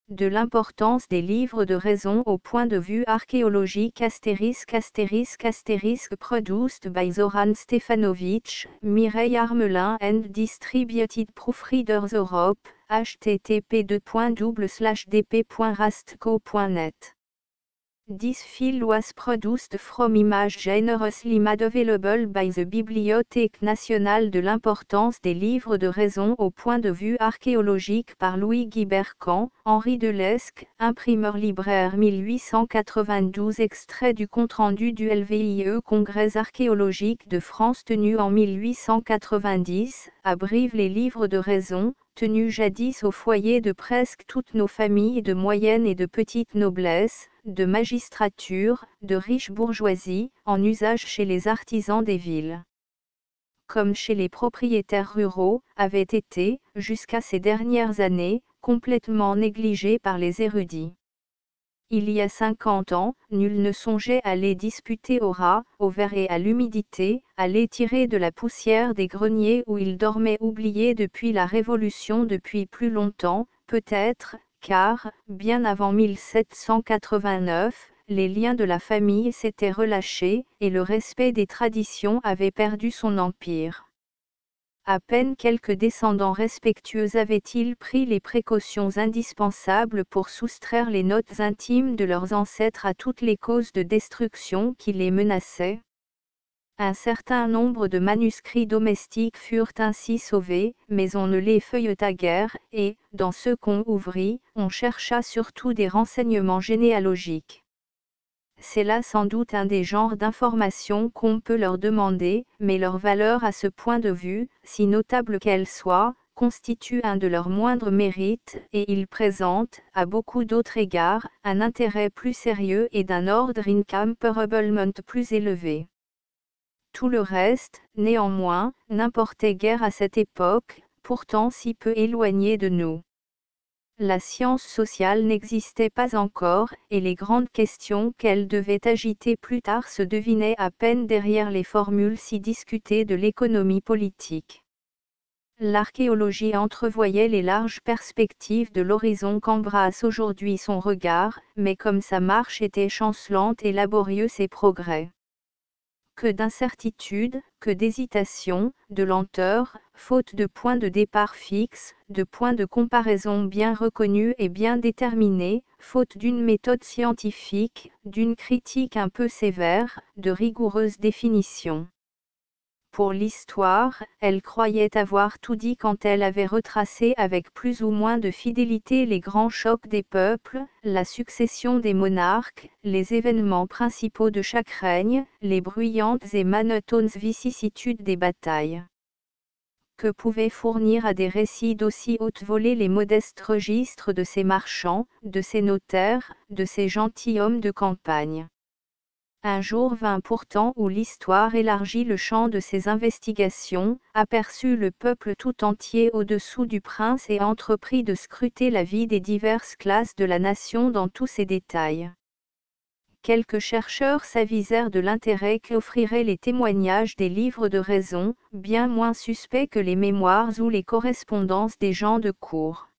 De l'importance des livres de raison au point de vue archéologique *** produced by Zoran Stefanovic, Mireille Armelin and distributed Proofreaders Europe, http://dp.rastco.net. This file was produced from images generously made available by the Bibliothèque nationale de l'importance des livres de raison au point de vue archéologique par Louis-Guy Bercan, Henri Delesque, imprimeur libraire 1892. Extrait du compte-rendu du LVIE Congrès archéologique de France tenu en 1890, à Brive. Les livres de raison, tenus jadis au foyer de presque toutes nos familles de moyenne et de petite noblesse, de magistrature, de riche bourgeoisie, en usage chez les artisans des villes, comme chez les propriétaires ruraux, avaient été, jusqu'à ces dernières années, complètement négligés par les érudits. Il y a 50 ans, nul ne songeait à les disputer aux rats, aux vers et à l'humidité, à les tirer de la poussière des greniers où ils dormaient oubliés depuis la Révolution, depuis plus longtemps, peut-être, car, bien avant 1789, les liens de la famille s'étaient relâchés, et le respect des traditions avait perdu son empire. À peine quelques descendants respectueux avaient-ils pris les précautions indispensables pour soustraire les notes intimes de leurs ancêtres à toutes les causes de destruction qui les menaçaient. Un certain nombre de manuscrits domestiques furent ainsi sauvés, mais on ne les feuilleta guère, et, dans ceux qu'on ouvrit, on chercha surtout des renseignements généalogiques. C'est là sans doute un des genres d'informations qu'on peut leur demander, mais leur valeur à ce point de vue, si notable qu'elle soit, constitue un de leurs moindres mérites, et ils présentent, à beaucoup d'autres égards, un intérêt plus sérieux et d'un ordre incomparablement plus élevé. Tout le reste, néanmoins, n'importait guère à cette époque, pourtant si peu éloignée de nous. La science sociale n'existait pas encore, et les grandes questions qu'elle devait agiter plus tard se devinaient à peine derrière les formules si discutées de l'économie politique. L'archéologie entrevoyait les larges perspectives de l'horizon qu'embrasse aujourd'hui son regard, mais comme sa marche était chancelante et laborieux ses progrès. Que d'incertitude, que d'hésitation, de lenteur, faute de point de départ fixe, de point de comparaison bien reconnu et bien déterminé, faute d'une méthode scientifique, d'une critique un peu sévère, de rigoureuses définitions. Pour l'histoire, elle croyait avoir tout dit quand elle avait retracé avec plus ou moins de fidélité les grands chocs des peuples, la succession des monarques, les événements principaux de chaque règne, les bruyantes et monotones vicissitudes des batailles. Que pouvaient fournir à des récits d'aussi haute volée les modestes registres de ces marchands, de ces notaires, de ces gentilshommes de campagne? Un jour vint pourtant où l'histoire élargit le champ de ses investigations, aperçut le peuple tout entier au-dessous du prince et entreprit de scruter la vie des diverses classes de la nation dans tous ses détails. Quelques chercheurs s'avisèrent de l'intérêt qu'offriraient les témoignages des livres de raison, bien moins suspects que les mémoires ou les correspondances des gens de cour.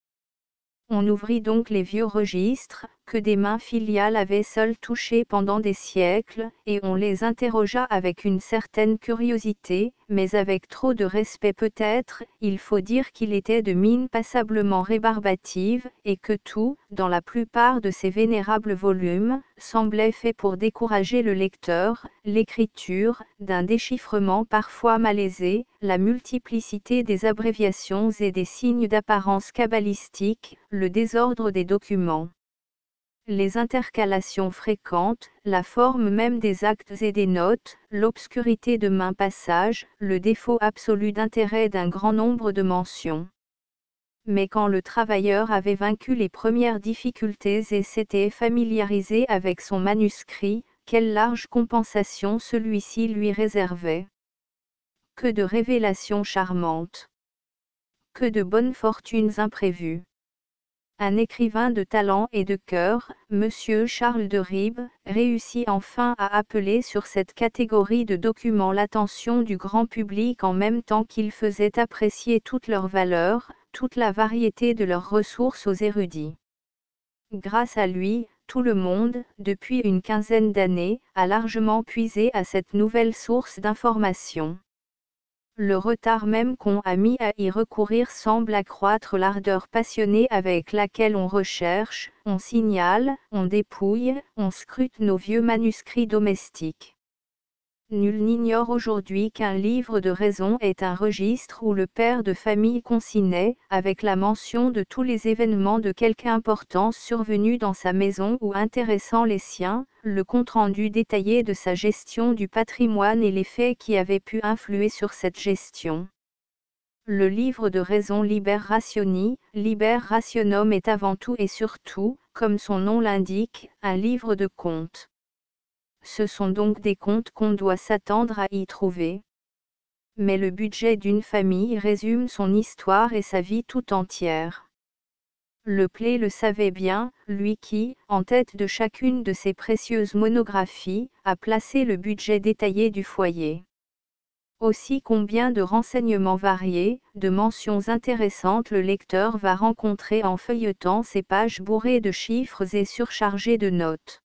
On ouvrit donc les vieux registres, que des mains filiales avaient seules touchés pendant des siècles, et on les interrogea avec une certaine curiosité, mais avec trop de respect peut-être. Il faut dire qu'il était de mine passablement rébarbative, et que tout, dans la plupart de ces vénérables volumes, semblait fait pour décourager le lecteur, l'écriture, d'un déchiffrement parfois malaisé, la multiplicité des abréviations et des signes d'apparence cabalistique, le désordre des documents. Les intercalations fréquentes, la forme même des actes et des notes, l'obscurité de maints passages, le défaut absolu d'intérêt d'un grand nombre de mentions. Mais quand le travailleur avait vaincu les premières difficultés et s'était familiarisé avec son manuscrit, quelle large compensation celui-ci lui réservait! Que de révélations charmantes! Que de bonnes fortunes imprévues! Un écrivain de talent et de cœur, Monsieur Charles de Ribes, réussit enfin à appeler sur cette catégorie de documents l'attention du grand public en même temps qu'il faisait apprécier toute leur valeur, toute la variété de leurs ressources aux érudits. Grâce à lui, tout le monde, depuis une quinzaine d'années, a largement puisé à cette nouvelle source d'information. Le retard même qu'on a mis à y recourir semble accroître l'ardeur passionnée avec laquelle on recherche, on signale, on dépouille, on scrute nos vieux manuscrits domestiques. Nul n'ignore aujourd'hui qu'un livre de raison est un registre où le père de famille consignait, avec la mention de tous les événements de quelque importance survenus dans sa maison ou intéressant les siens, le compte-rendu détaillé de sa gestion du patrimoine et les faits qui avaient pu influer sur cette gestion. Le livre de raison Liber Rationi, Liber Rationum est avant tout et surtout, comme son nom l'indique, un livre de comptes. Ce sont donc des comptes qu'on doit s'attendre à y trouver. Mais le budget d'une famille résume son histoire et sa vie tout entière. Le Play le savait bien, lui qui, en tête de chacune de ses précieuses monographies, a placé le budget détaillé du foyer. Aussi combien de renseignements variés, de mentions intéressantes le lecteur va rencontrer en feuilletant ces pages bourrées de chiffres et surchargées de notes.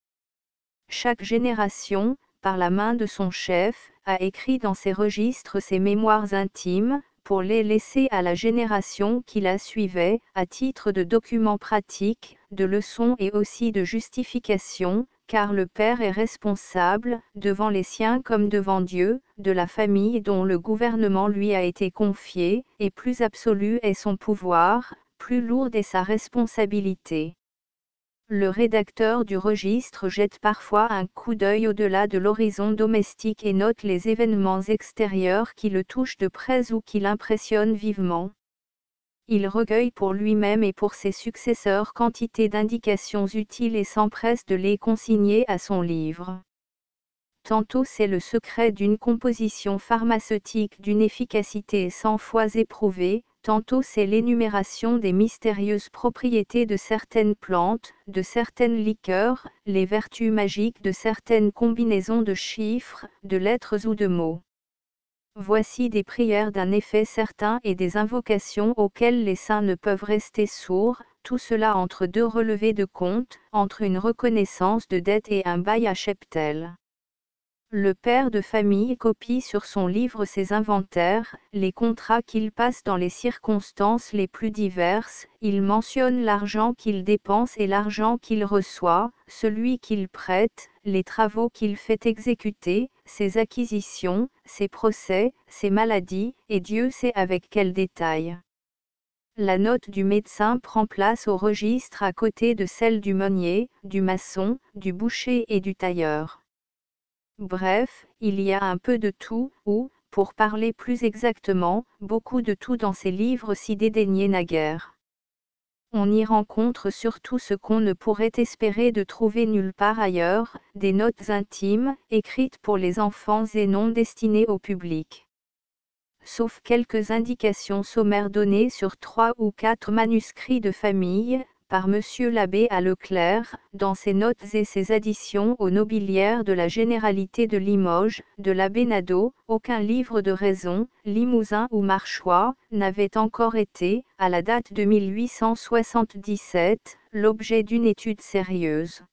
Chaque génération, par la main de son chef, a écrit dans ses registres ses mémoires intimes, pour les laisser à la génération qui la suivait, à titre de documents pratiques, de leçons et aussi de justifications, car le père est responsable, devant les siens comme devant Dieu, de la famille dont le gouvernement lui a été confié, et plus absolu est son pouvoir, plus lourde est sa responsabilité. Le rédacteur du registre jette parfois un coup d'œil au-delà de l'horizon domestique et note les événements extérieurs qui le touchent de près ou qui l'impressionnent vivement. Il recueille pour lui-même et pour ses successeurs quantité d'indications utiles et s'empresse de les consigner à son livre. Tantôt c'est le secret d'une composition pharmaceutique d'une efficacité 100 fois éprouvée, tantôt c'est l'énumération des mystérieuses propriétés de certaines plantes, de certaines liqueurs, les vertus magiques de certaines combinaisons de chiffres, de lettres ou de mots. Voici des prières d'un effet certain et des invocations auxquelles les saints ne peuvent rester sourds, tout cela entre deux relevés de comptes, entre une reconnaissance de dette et un bail à cheptel. Le père de famille copie sur son livre ses inventaires, les contrats qu'il passe dans les circonstances les plus diverses, il mentionne l'argent qu'il dépense et l'argent qu'il reçoit, celui qu'il prête, les travaux qu'il fait exécuter, ses acquisitions, ses procès, ses maladies, et Dieu sait avec quel détail. La note du médecin prend place au registre à côté de celle du meunier, du maçon, du boucher et du tailleur. Bref, il y a un peu de tout, ou, pour parler plus exactement, beaucoup de tout dans ces livres si dédaignés naguère. On y rencontre surtout ce qu'on ne pourrait espérer de trouver nulle part ailleurs, des notes intimes, écrites pour les enfants et non destinées au public. Sauf quelques indications sommaires données sur 3 ou 4 manuscrits de famille, par Monsieur l'abbé à Leclerc, dans ses notes et ses additions aux nobiliaires de la Généralité de Limoges, de l'abbé Nadeau, aucun livre de raison, limousin ou marchois, n'avait encore été, à la date de 1877, l'objet d'une étude sérieuse.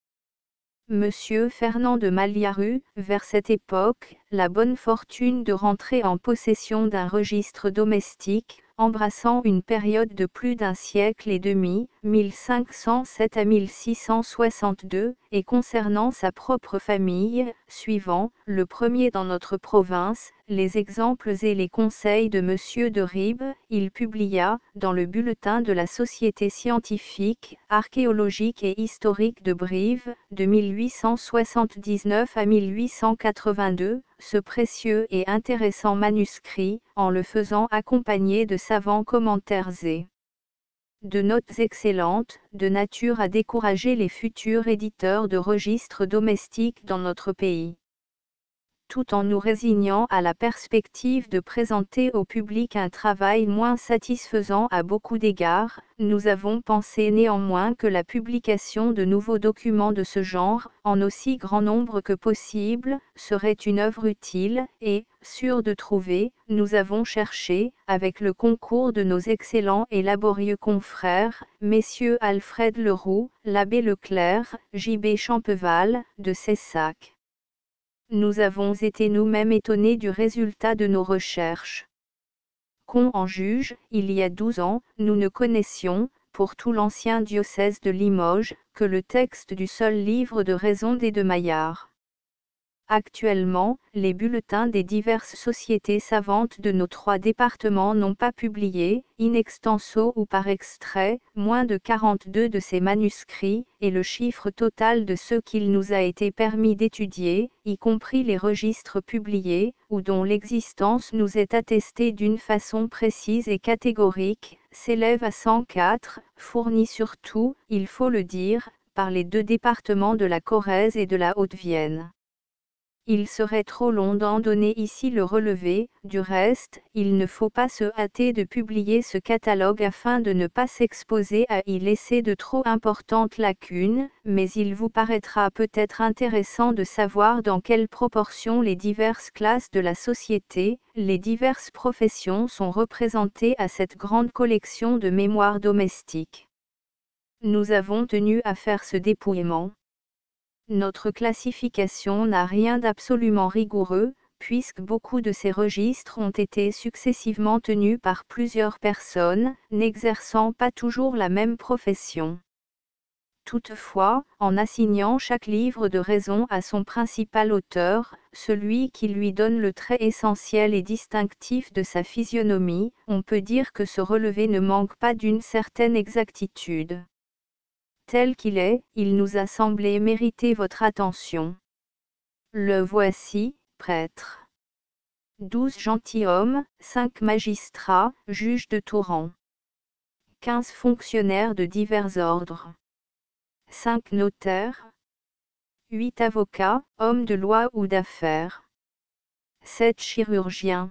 Monsieur Fernand de Maliaru, vers cette époque, la bonne fortune de rentrer en possession d'un registre domestique, embrassant une période de plus d'un siècle et demi, 1507 à 1662, et concernant sa propre famille, suivant, le premier dans notre province, les exemples et les conseils de Monsieur de Ribes, il publia, dans le bulletin de la Société scientifique, archéologique et historique de Brive, de 1879 à 1882, ce précieux et intéressant manuscrit, en le faisant accompagner de savants commentaires et de notes excellentes, de nature à décourager les futurs éditeurs de registres domestiques dans notre pays. tout en nous résignant à la perspective de présenter au public un travail moins satisfaisant à beaucoup d'égards, nous avons pensé néanmoins que la publication de nouveaux documents de ce genre, en aussi grand nombre que possible, serait une œuvre utile, et, sûrs de trouver, nous avons cherché, avec le concours de nos excellents et laborieux confrères, messieurs Alfred Leroux, l'abbé Leclerc, J.B. Champeval, de Cessac. Nous avons été nous-mêmes étonnés du résultat de nos recherches. Qu'on en juge, il y a 12 ans, nous ne connaissions, pour tout l'ancien diocèse de Limoges, que le texte du seul livre de raison des de Maillard. Actuellement, les bulletins des diverses sociétés savantes de nos 3 départements n'ont pas publié, in extenso ou par extrait, moins de 42 de ces manuscrits, et le chiffre total de ceux qu'il nous a été permis d'étudier, y compris les registres publiés, ou dont l'existence nous est attestée d'une façon précise et catégorique, s'élève à 104, fournis surtout, il faut le dire, par les 2 départements de la Corrèze et de la Haute-Vienne. Il serait trop long d'en donner ici le relevé, du reste, il ne faut pas se hâter de publier ce catalogue afin de ne pas s'exposer à y laisser de trop importantes lacunes, mais il vous paraîtra peut-être intéressant de savoir dans quelle proportion les diverses classes de la société, les diverses professions sont représentées à cette grande collection de mémoires domestiques. Nous avons tenu à faire ce dépouillement. Notre classification n'a rien d'absolument rigoureux, puisque beaucoup de ces registres ont été successivement tenus par plusieurs personnes, n'exerçant pas toujours la même profession. Toutefois, en assignant chaque livre de raison à son principal auteur, celui qui lui donne le trait essentiel et distinctif de sa physionomie, on peut dire que ce relevé ne manque pas d'une certaine exactitude. Tel qu'il est, il nous a semblé mériter votre attention. Le voici, prêtre. 12 gentilshommes, 5 magistrats, juges de tout rang. 15 fonctionnaires de divers ordres. 5 notaires. 8 avocats, hommes de loi ou d'affaires. 7 chirurgiens.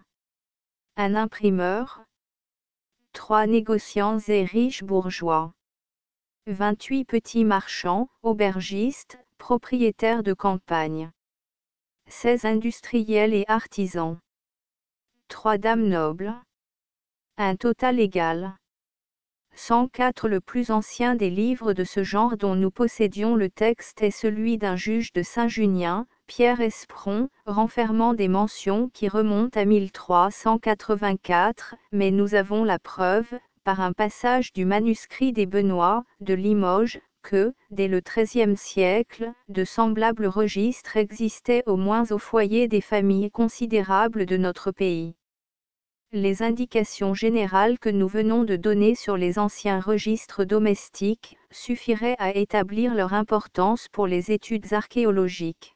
Un imprimeur. 3 négociants et riches bourgeois. 28 petits marchands, aubergistes, propriétaires de campagne. 16 industriels et artisans. 3 dames nobles. Un total égal. 104. Le plus ancien des livres de ce genre dont nous possédions le texte est celui d'un juge de Saint-Junien, Pierre Espron, renfermant des mentions qui remontent à 1384, mais nous avons la preuve, par un passage du manuscrit des Benoît, de Limoges, que, dès le XIIIe siècle, de semblables registres existaient au moins au foyer des familles considérables de notre pays. Les indications générales que nous venons de donner sur les anciens registres domestiques suffiraient à établir leur importance pour les études archéologiques.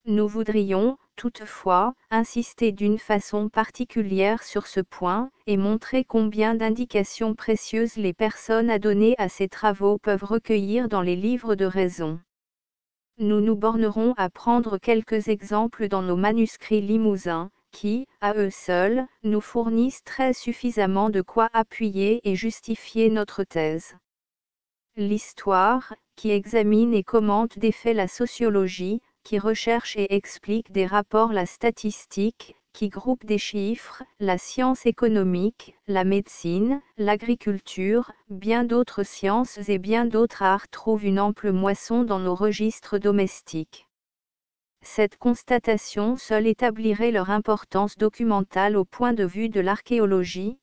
Nous voudrions, toutefois, insister d'une façon particulière sur ce point, et montrer combien d'indications précieuses les personnes adonnées à ces travaux peuvent recueillir dans les livres de raison. Nous nous bornerons à prendre quelques exemples dans nos manuscrits limousins, qui, à eux seuls, nous fournissent très suffisamment de quoi appuyer et justifier notre thèse. L'histoire, qui examine et commente des faits, la sociologie, qui recherche et explique des rapports, la statistique, qui groupe des chiffres, la science économique, la médecine, l'agriculture, bien d'autres sciences et bien d'autres arts trouvent une ample moisson dans nos registres domestiques. Cette constatation seule établirait leur importance documentale au point de vue de l'archéologie.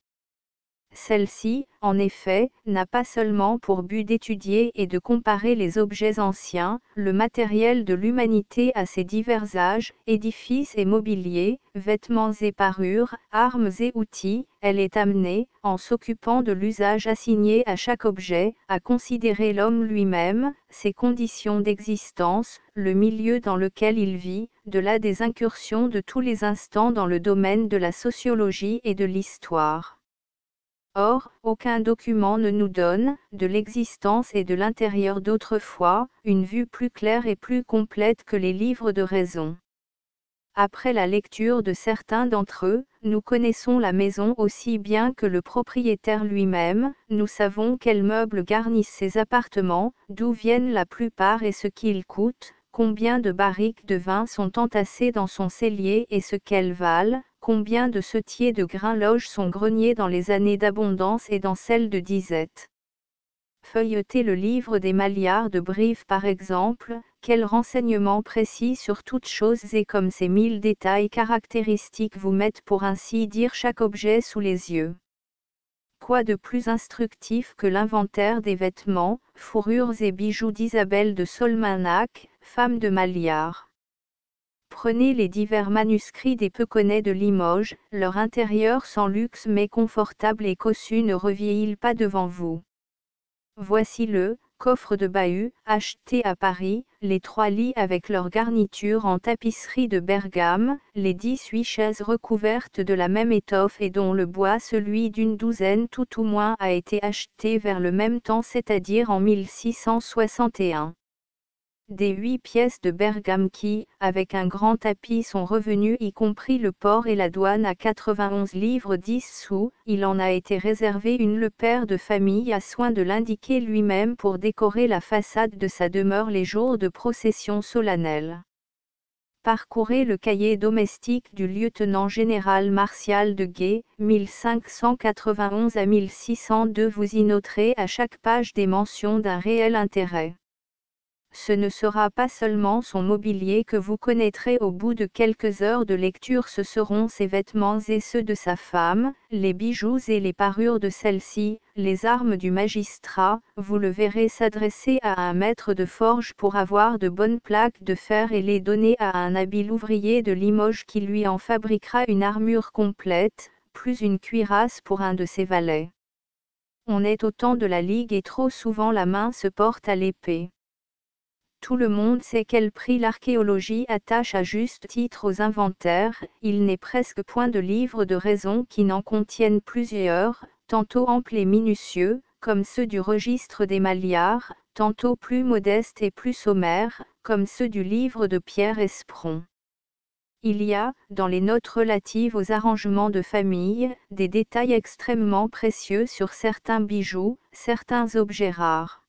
Celle-ci, en effet, n'a pas seulement pour but d'étudier et de comparer les objets anciens, le matériel de l'humanité à ses divers âges, édifices et mobiliers, vêtements et parures, armes et outils, elle est amenée, en s'occupant de l'usage assigné à chaque objet, à considérer l'homme lui-même, ses conditions d'existence, le milieu dans lequel il vit, de là des incursions de tous les instants dans le domaine de la sociologie et de l'histoire. Or, aucun document ne nous donne, de l'existence et de l'intérieur d'autrefois, une vue plus claire et plus complète que les livres de raison. après la lecture de certains d'entre eux, nous connaissons la maison aussi bien que le propriétaire lui-même, nous savons quels meubles garnissent ses appartements, d'où viennent la plupart et ce qu'ils coûtent, combien de barriques de vin sont entassées dans son cellier et ce qu'elles valent, combien de setiers de grains logent son grenier dans les années d'abondance et dans celles de disette. Feuilletez le livre des Maillard de Brive par exemple, quels renseignements précis sur toutes choses et comme ces 1000 détails caractéristiques vous mettent pour ainsi dire chaque objet sous les yeux. Quoi de plus instructif que l'inventaire des vêtements, fourrures et bijoux d'Isabelle de Solmanac, femme de Maillard. Prenez les divers manuscrits des Peconnets de Limoges, leur intérieur sans luxe mais confortable et cossu ne revieillit pas devant vous. Voici le coffre de bahut, acheté à Paris, les 3 lits avec leur garniture en tapisserie de Bergame, les 18 chaises recouvertes de la même étoffe et dont le bois celui d'une douzaine tout au moins a été acheté vers le même temps c'est-à-dire en 1661. Des 8 pièces de Bergame qui, avec un grand tapis sont revenues y compris le port et la douane à 91 livres 10 sous, il en a été réservé une. Le père de famille a soin de l'indiquer lui-même pour décorer la façade de sa demeure les jours de procession solennelle. Parcourez le cahier domestique du lieutenant-général Martial de Guay, 1591 à 1602. Vous y noterez à chaque page des mentions d'un réel intérêt. Ce ne sera pas seulement son mobilier que vous connaîtrez au bout de quelques heures de lecture, ce seront ses vêtements et ceux de sa femme, les bijoux et les parures de celle-ci, les armes du magistrat, vous le verrez s'adresser à un maître de forge pour avoir de bonnes plaques de fer et les donner à un habile ouvrier de Limoges qui lui en fabriquera une armure complète, plus une cuirasse pour un de ses valets. On est au temps de la Ligue et trop souvent la main se porte à l'épée. Tout le monde sait quel prix l'archéologie attache à juste titre aux inventaires, il n'est presque point de livres de raison qui n'en contiennent plusieurs, tantôt amples et minutieux, comme ceux du registre des Maillard, tantôt plus modestes et plus sommaires, comme ceux du livre de Pierre Espron. Il y a, dans les notes relatives aux arrangements de famille, des détails extrêmement précieux sur certains bijoux, certains objets rares.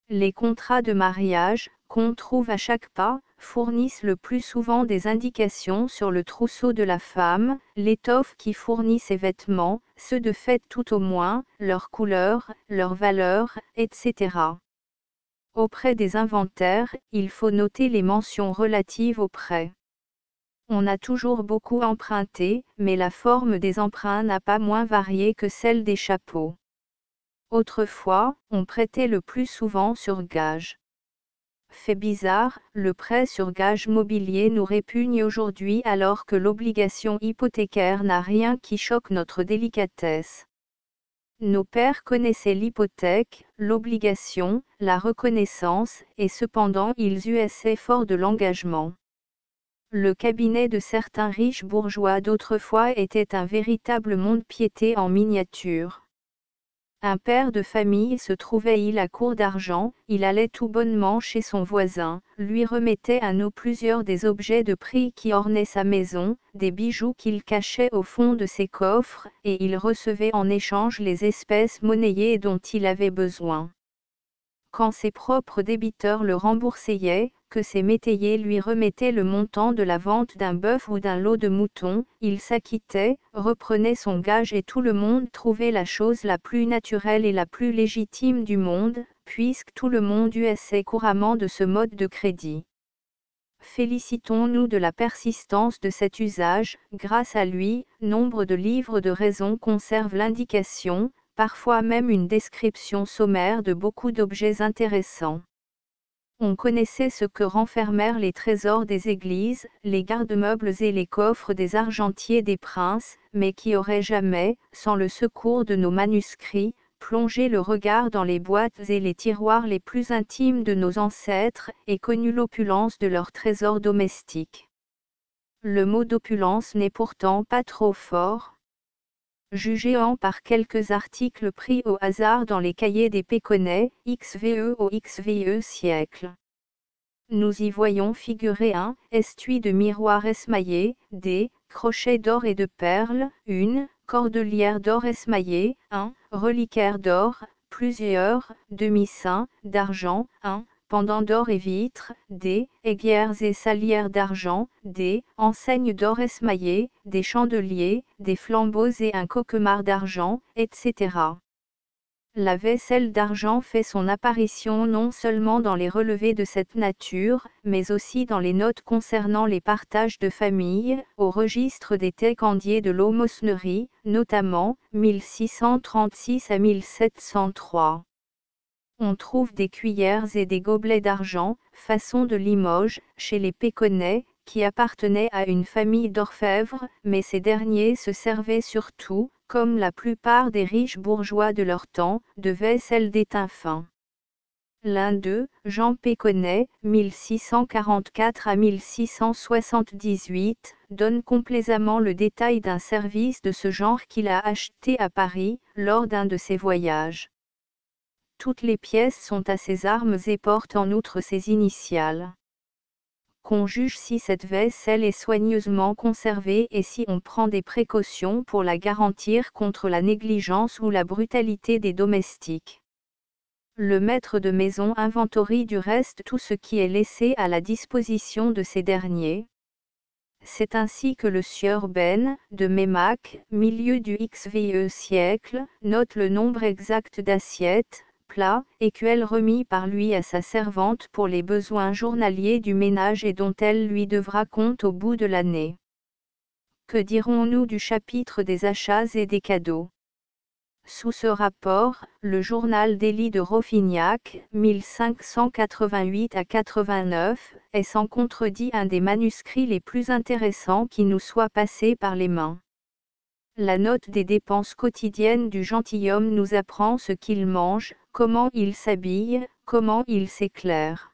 Les contrats de mariage, qu'on trouve à chaque pas, fournissent le plus souvent des indications sur le trousseau de la femme, l'étoffe qui fournit ses vêtements, ceux de fête tout au moins, leur couleur, leur valeur, etc. Auprès des inventaires, il faut noter les mentions relatives aux prêts. On a toujours beaucoup emprunté, mais la forme des emprunts n'a pas moins varié que celle des chapeaux. Autrefois, on prêtait le plus souvent sur gage. Fait bizarre, le prêt sur gage mobilier nous répugne aujourd'hui alors que l'obligation hypothécaire n'a rien qui choque notre délicatesse. Nos pères connaissaient l'hypothèque, l'obligation, la reconnaissance, et cependant ils usaient fort de l'engagement. Le cabinet de certains riches bourgeois d'autrefois était un véritable mont-de-piété en miniature. Un père de famille se trouvait-il à court d'argent, il allait tout bonnement chez son voisin, lui remettait à nous plusieurs des objets de prix qui ornaient sa maison, des bijoux qu'il cachait au fond de ses coffres, et il recevait en échange les espèces monnayées dont il avait besoin. Quand ses propres débiteurs le remboursaient, que ses métayers lui remettaient le montant de la vente d'un bœuf ou d'un lot de moutons, il s'acquittait, reprenait son gage et tout le monde trouvait la chose la plus naturelle et la plus légitime du monde, puisque tout le monde usait couramment de ce mode de crédit. Félicitons-nous de la persistance de cet usage, grâce à lui, nombre de livres de raison conservent l'indication, parfois même une description sommaire de beaucoup d'objets intéressants. On connaissait ce que renfermèrent les trésors des églises, les garde-meubles et les coffres des argentiers des princes, mais qui aurait jamais, sans le secours de nos manuscrits, plongé le regard dans les boîtes et les tiroirs les plus intimes de nos ancêtres, et connu l'opulence de leurs trésors domestiques. Le mot d'opulence n'est pourtant pas trop fort. Jugez-en par quelques articles pris au hasard dans les cahiers des Peconnets, XVE au XVIe siècle. Nous y voyons figurer un estui de miroir esmaillé, des crochets d'or et de perles, une cordelière d'or esmaillé, un reliquaire d'or, plusieurs demi-seins d'argent, un pendant d'or et vitres, des aiguières et salières d'argent, des enseignes d'or esmaillées, des chandeliers, des flambeaux et un coquemard d'argent, etc. La vaisselle d'argent fait son apparition non seulement dans les relevés de cette nature, mais aussi dans les notes concernant les partages de famille, au registre des tecandiers de l'aumônerie, notamment, 1636 à 1703. On trouve des cuillères et des gobelets d'argent, façon de Limoges, chez les Péconnais, qui appartenaient à une famille d'orfèvres, mais ces derniers se servaient surtout, comme la plupart des riches bourgeois de leur temps, de vaisselle d'étain fin. L'un d'eux, Jean Péconnet, 1644 à 1678, donne complaisamment le détail d'un service de ce genre qu'il a acheté à Paris, lors d'un de ses voyages. Toutes les pièces sont à ses armes et portent en outre ses initiales. Qu'on juge si cette vaisselle est soigneusement conservée et si on prend des précautions pour la garantir contre la négligence ou la brutalité des domestiques. Le maître de maison inventorie du reste tout ce qui est laissé à la disposition de ces derniers. C'est ainsi que le sieur Ben, de Mémac, milieu du XVe siècle, note le nombre exact d'assiettes, plats, écuelles remis par lui à sa servante pour les besoins journaliers du ménage et dont elle lui devra compte au bout de l'année. Que dirons-nous du chapitre des achats et des cadeaux ? Sous ce rapport, le journal d'Élie de Roffignac, 1588 à 89, est sans contredit un des manuscrits les plus intéressants qui nous soit passé par les mains. La note des dépenses quotidiennes du gentilhomme nous apprend ce qu'il mange, comment il s'habille, comment il s'éclaire.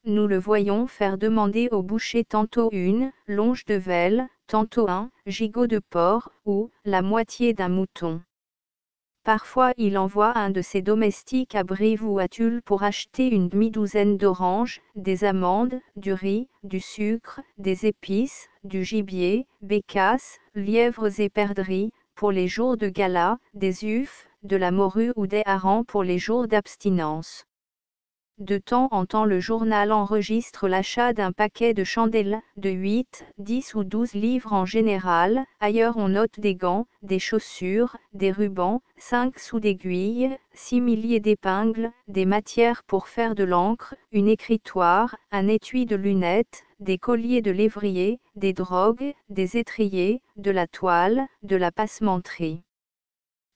Nous le voyons faire demander au boucher tantôt une longe de velle, tantôt un gigot de porc, ou la moitié d'un mouton. Parfois il envoie un de ses domestiques à Brive ou à Tulle pour acheter une demi-douzaine d'oranges, des amandes, du riz, du sucre, des épices, du gibier, bécasses, lièvres et perdrix, pour les jours de gala, des ufs, de la morue ou des harengs pour les jours d'abstinence. De temps en temps le journal enregistre l'achat d'un paquet de chandelles, de 8, 10 ou 12 livres en général, ailleurs on note des gants, des chaussures, des rubans, 5 sous d'aiguilles, 6 milliers d'épingles, des matières pour faire de l'encre, une écritoire, un étui de lunettes, des colliers de lévrier, des drogues, des étriers, de la toile, de la passementerie.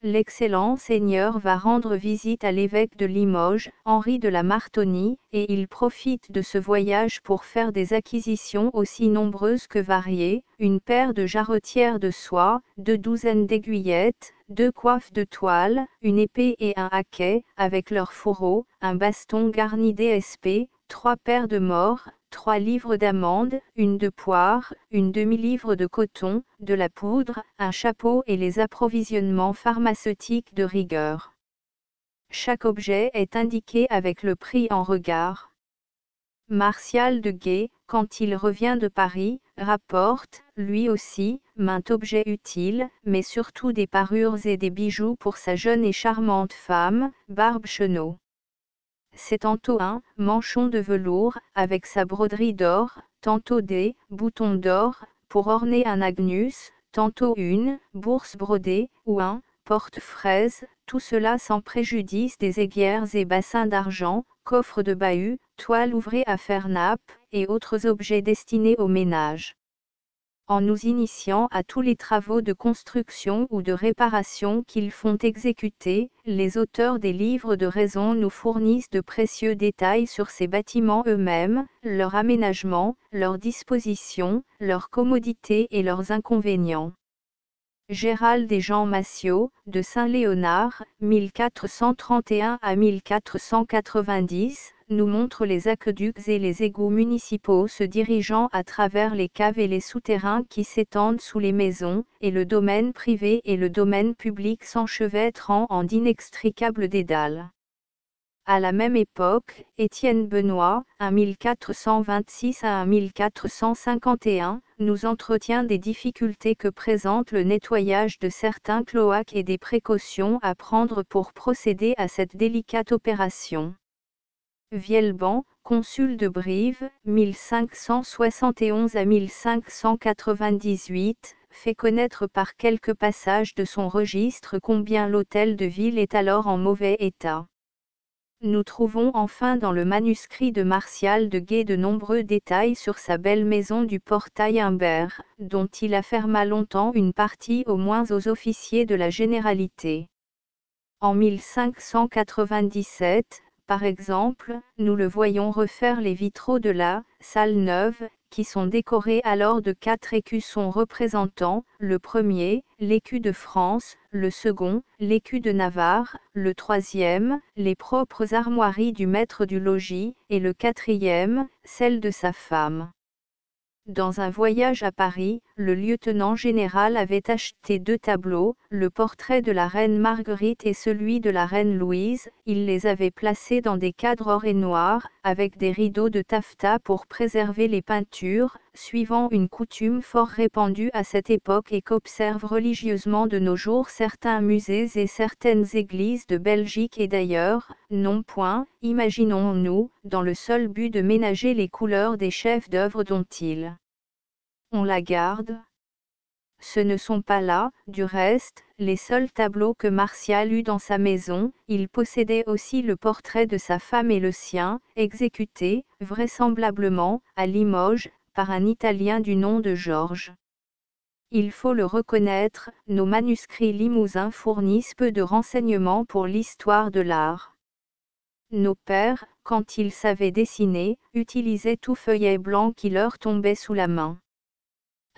L'excellent seigneur va rendre visite à l'évêque de Limoges, Henri de la Martonnie, et il profite de ce voyage pour faire des acquisitions aussi nombreuses que variées, une paire de jarretières de soie, 2 douzaines d'aiguillettes, 2 coiffes de toile, une épée et un haquet, avec leurs fourreaux, un baston garni d'ESP, 3 paires de mors, 3 livres d'amandes, une de poire, une demi-livre de coton, de la poudre, un chapeau et les approvisionnements pharmaceutiques de rigueur. Chaque objet est indiqué avec le prix en regard. Martial de Guet, quand il revient de Paris, rapporte, lui aussi, maint objet utile, mais surtout des parures et des bijoux pour sa jeune et charmante femme, Barbe Chenot. C'est tantôt un manchon de velours, avec sa broderie d'or, tantôt des boutons d'or, pour orner un agnus, tantôt une bourse brodée, ou un porte-fraise, tout cela sans préjudice des aiguières et bassins d'argent, coffres de bahut, toiles ouvrées à faire nappe, et autres objets destinés au ménage. En nous initiant à tous les travaux de construction ou de réparation qu'ils font exécuter, les auteurs des livres de raison nous fournissent de précieux détails sur ces bâtiments eux-mêmes, leur aménagement, leur disposition, leur commodité et leurs inconvénients. Gérald et Jean Massiot, de Saint-Léonard, 1431 à 1490, nous montre les aqueducs et les égouts municipaux se dirigeant à travers les caves et les souterrains qui s'étendent sous les maisons, et le domaine privé et le domaine public s'enchevêtrant en d'inextricables dédales. À la même époque, Étienne Benoît, 1426 à 1451, nous entretient des difficultés que présente le nettoyage de certains cloaques et des précautions à prendre pour procéder à cette délicate opération. Vielban, consul de Brive, 1571 à 1598, fait connaître par quelques passages de son registre combien l'hôtel de ville est alors en mauvais état. Nous trouvons enfin dans le manuscrit de Martial de Guet de nombreux détails sur sa belle maison du portail Humbert, dont il afferma longtemps une partie au moins aux officiers de la généralité. En 1597, par exemple, nous le voyons refaire les vitraux de la salle neuve, qui sont décorés alors de 4 écussons représentant, le premier, l'écu de France, le second, l'écu de Navarre, le troisième, les propres armoiries du maître du logis, et le quatrième, celle de sa femme. Dans un voyage à Paris, le lieutenant général avait acheté 2 tableaux, le portrait de la reine Marguerite et celui de la reine Louise. Il les avait placés dans des cadres or et noirs, avec des rideaux de taffetas pour préserver les peintures, suivant une coutume fort répandue à cette époque et qu'observent religieusement de nos jours certains musées et certaines églises de Belgique et d'ailleurs, non point, imaginons-nous, dans le seul but de ménager les couleurs des chefs-d'œuvre dont on la garde. Ce ne sont pas là, du reste, les seuls tableaux que Martial eut dans sa maison. Il possédait aussi le portrait de sa femme et le sien, exécuté, vraisemblablement, à Limoges, par un Italien du nom de Georges. Il faut le reconnaître, nos manuscrits limousins fournissent peu de renseignements pour l'histoire de l'art. Nos pères, quand ils savaient dessiner, utilisaient tout feuillet blanc qui leur tombait sous la main.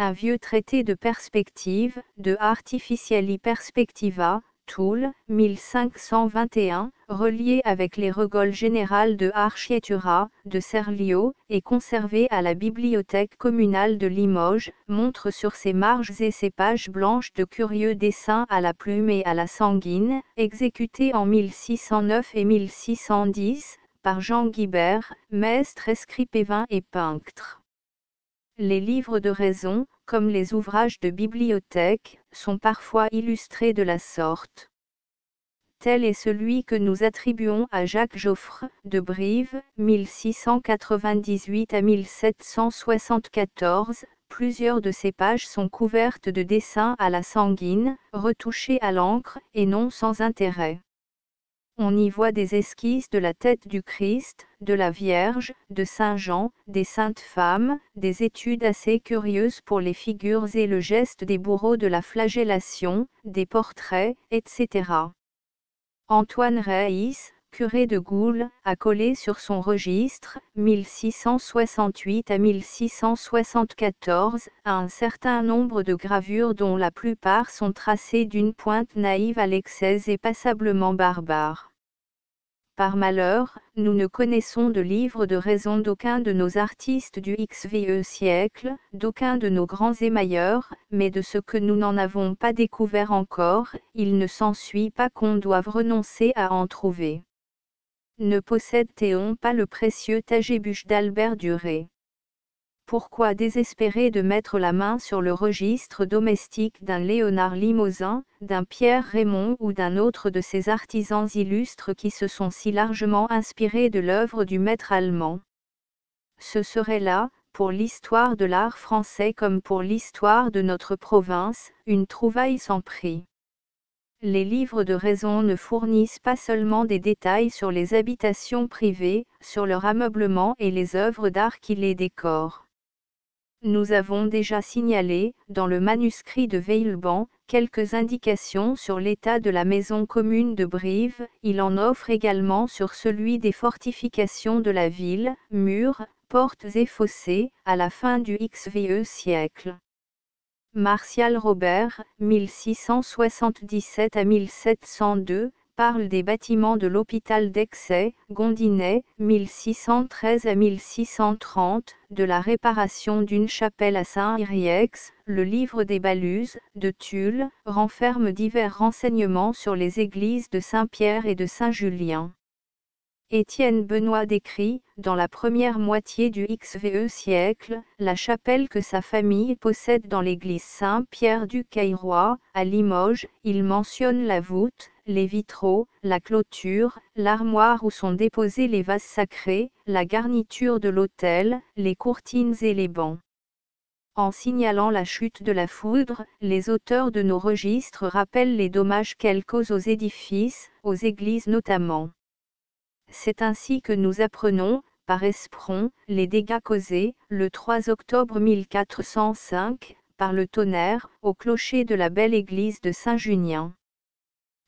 Un vieux traité de perspective, de Artificiali Perspectiva, Toul, 1521, relié avec les regoles générales de Archietura, de Serlio, et conservé à la bibliothèque communale de Limoges, montre sur ses marges et ses pages blanches de curieux dessins à la plume et à la sanguine, exécutés en 1609 et 1610, par Jean Guibert, maître escripévin et peintre. Les livres de raison, comme les ouvrages de bibliothèque, sont parfois illustrés de la sorte. Tel est celui que nous attribuons à Jacques Joffre, de Brive, 1698 à 1774. Plusieurs de ces pages sont couvertes de dessins à la sanguine, retouchés à l'encre, et non sans intérêt. On y voit des esquisses de la tête du Christ, de la Vierge, de Saint Jean, des saintes femmes, des études assez curieuses pour les figures et le geste des bourreaux de la flagellation, des portraits, etc. Antoine Reis, curé de Goules, a collé sur son registre, 1668 à 1674, un certain nombre de gravures dont la plupart sont tracées d'une pointe naïve à l'excès et passablement barbare. Par malheur, nous ne connaissons de livre de raison d'aucun de nos artistes du XVe siècle, d'aucun de nos grands émailleurs, mais de ce que nous n'en avons pas découvert encore, il ne s'ensuit pas qu'on doive renoncer à en trouver. Ne possède-t-on pas le précieux Tagébuche d'Albert Duret? Pourquoi désespérer de mettre la main sur le registre domestique d'un Léonard Limousin, d'un Pierre Raymond ou d'un autre de ces artisans illustres qui se sont si largement inspirés de l'œuvre du maître allemand? Ce serait là, pour l'histoire de l'art français comme pour l'histoire de notre province, une trouvaille sans prix. Les livres de raison ne fournissent pas seulement des détails sur les habitations privées, sur leur ameublement et les œuvres d'art qui les décorent. Nous avons déjà signalé, dans le manuscrit de Veilban, quelques indications sur l'état de la maison commune de Brive. Il en offre également sur celui des fortifications de la ville, murs, portes et fossés, à la fin du XVe siècle. Martial Robert, 1677 à 1702, parle des bâtiments de l'hôpital d'Aixay, Gondinet, 1613 à 1630, de la réparation d'une chapelle à Saint-Iriex. Le livre des Baluses, de Tulle, renferme divers renseignements sur les églises de Saint-Pierre et de Saint-Julien. Étienne Benoît décrit, dans la première moitié du XVe siècle, la chapelle que sa famille possède dans l'église Saint-Pierre du Cairois, à Limoges. Il mentionne la voûte, les vitraux, la clôture, l'armoire où sont déposés les vases sacrés, la garniture de l'autel, les courtines et les bancs. En signalant la chute de la foudre, les auteurs de nos registres rappellent les dommages qu'elle cause aux édifices, aux églises notamment. C'est ainsi que nous apprenons, par Espron, les dégâts causés, le 3 octobre 1405, par le tonnerre, au clocher de la belle église de Saint-Junien.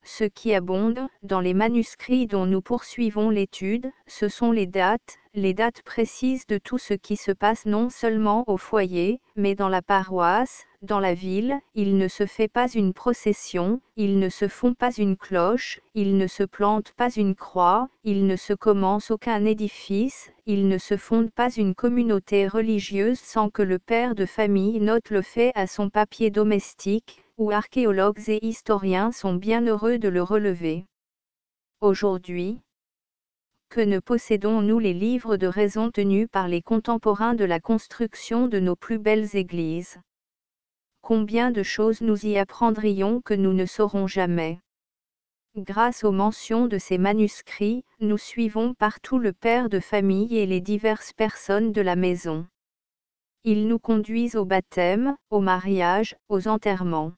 Ce qui abonde, dans les manuscrits dont nous poursuivons l'étude, ce sont les dates précises de tout ce qui se passe non seulement au foyer, mais dans la paroisse, dans la ville. Il ne se fait pas une procession, il ne se fond pas une cloche, il ne se plante pas une croix, il ne se commence aucun édifice, il ne se fonde pas une communauté religieuse sans que le père de famille note le fait à son papier domestique, où archéologues et historiens sont bien heureux de le relever. Aujourd'hui, que ne possédons-nous les livres de raison tenus par les contemporains de la construction de nos plus belles églises? Combien de choses nous y apprendrions que nous ne saurons jamais? Grâce aux mentions de ces manuscrits, nous suivons partout le père de famille et les diverses personnes de la maison. Ils nous conduisent au baptême, au mariage, aux enterrements.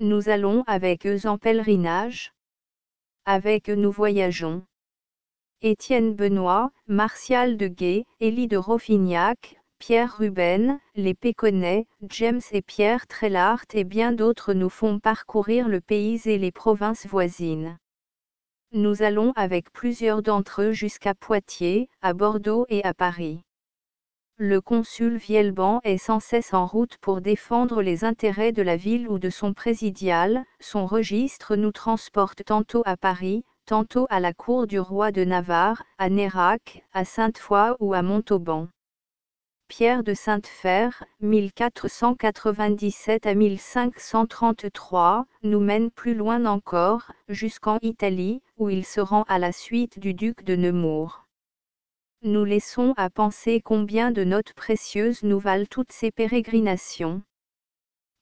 Nous allons avec eux en pèlerinage. Avec eux nous voyageons. Étienne Benoît, Martial de Guay, Élie de Roffignac, Pierre Ruben, les Péconnais, James et Pierre Trellart et bien d'autres nous font parcourir le pays et les provinces voisines. Nous allons avec plusieurs d'entre eux jusqu'à Poitiers, à Bordeaux et à Paris. Le consul Vielban est sans cesse en route pour défendre les intérêts de la ville ou de son présidial. Son registre nous transporte tantôt à Paris, tantôt à la cour du roi de Navarre, à Nérac, à Sainte-Foy ou à Montauban. Pierre de Sainte-Fère, 1497 à 1533, nous mène plus loin encore, jusqu'en Italie, où il se rend à la suite du duc de Nemours. Nous laissons à penser combien de notes précieuses nous valent toutes ces pérégrinations.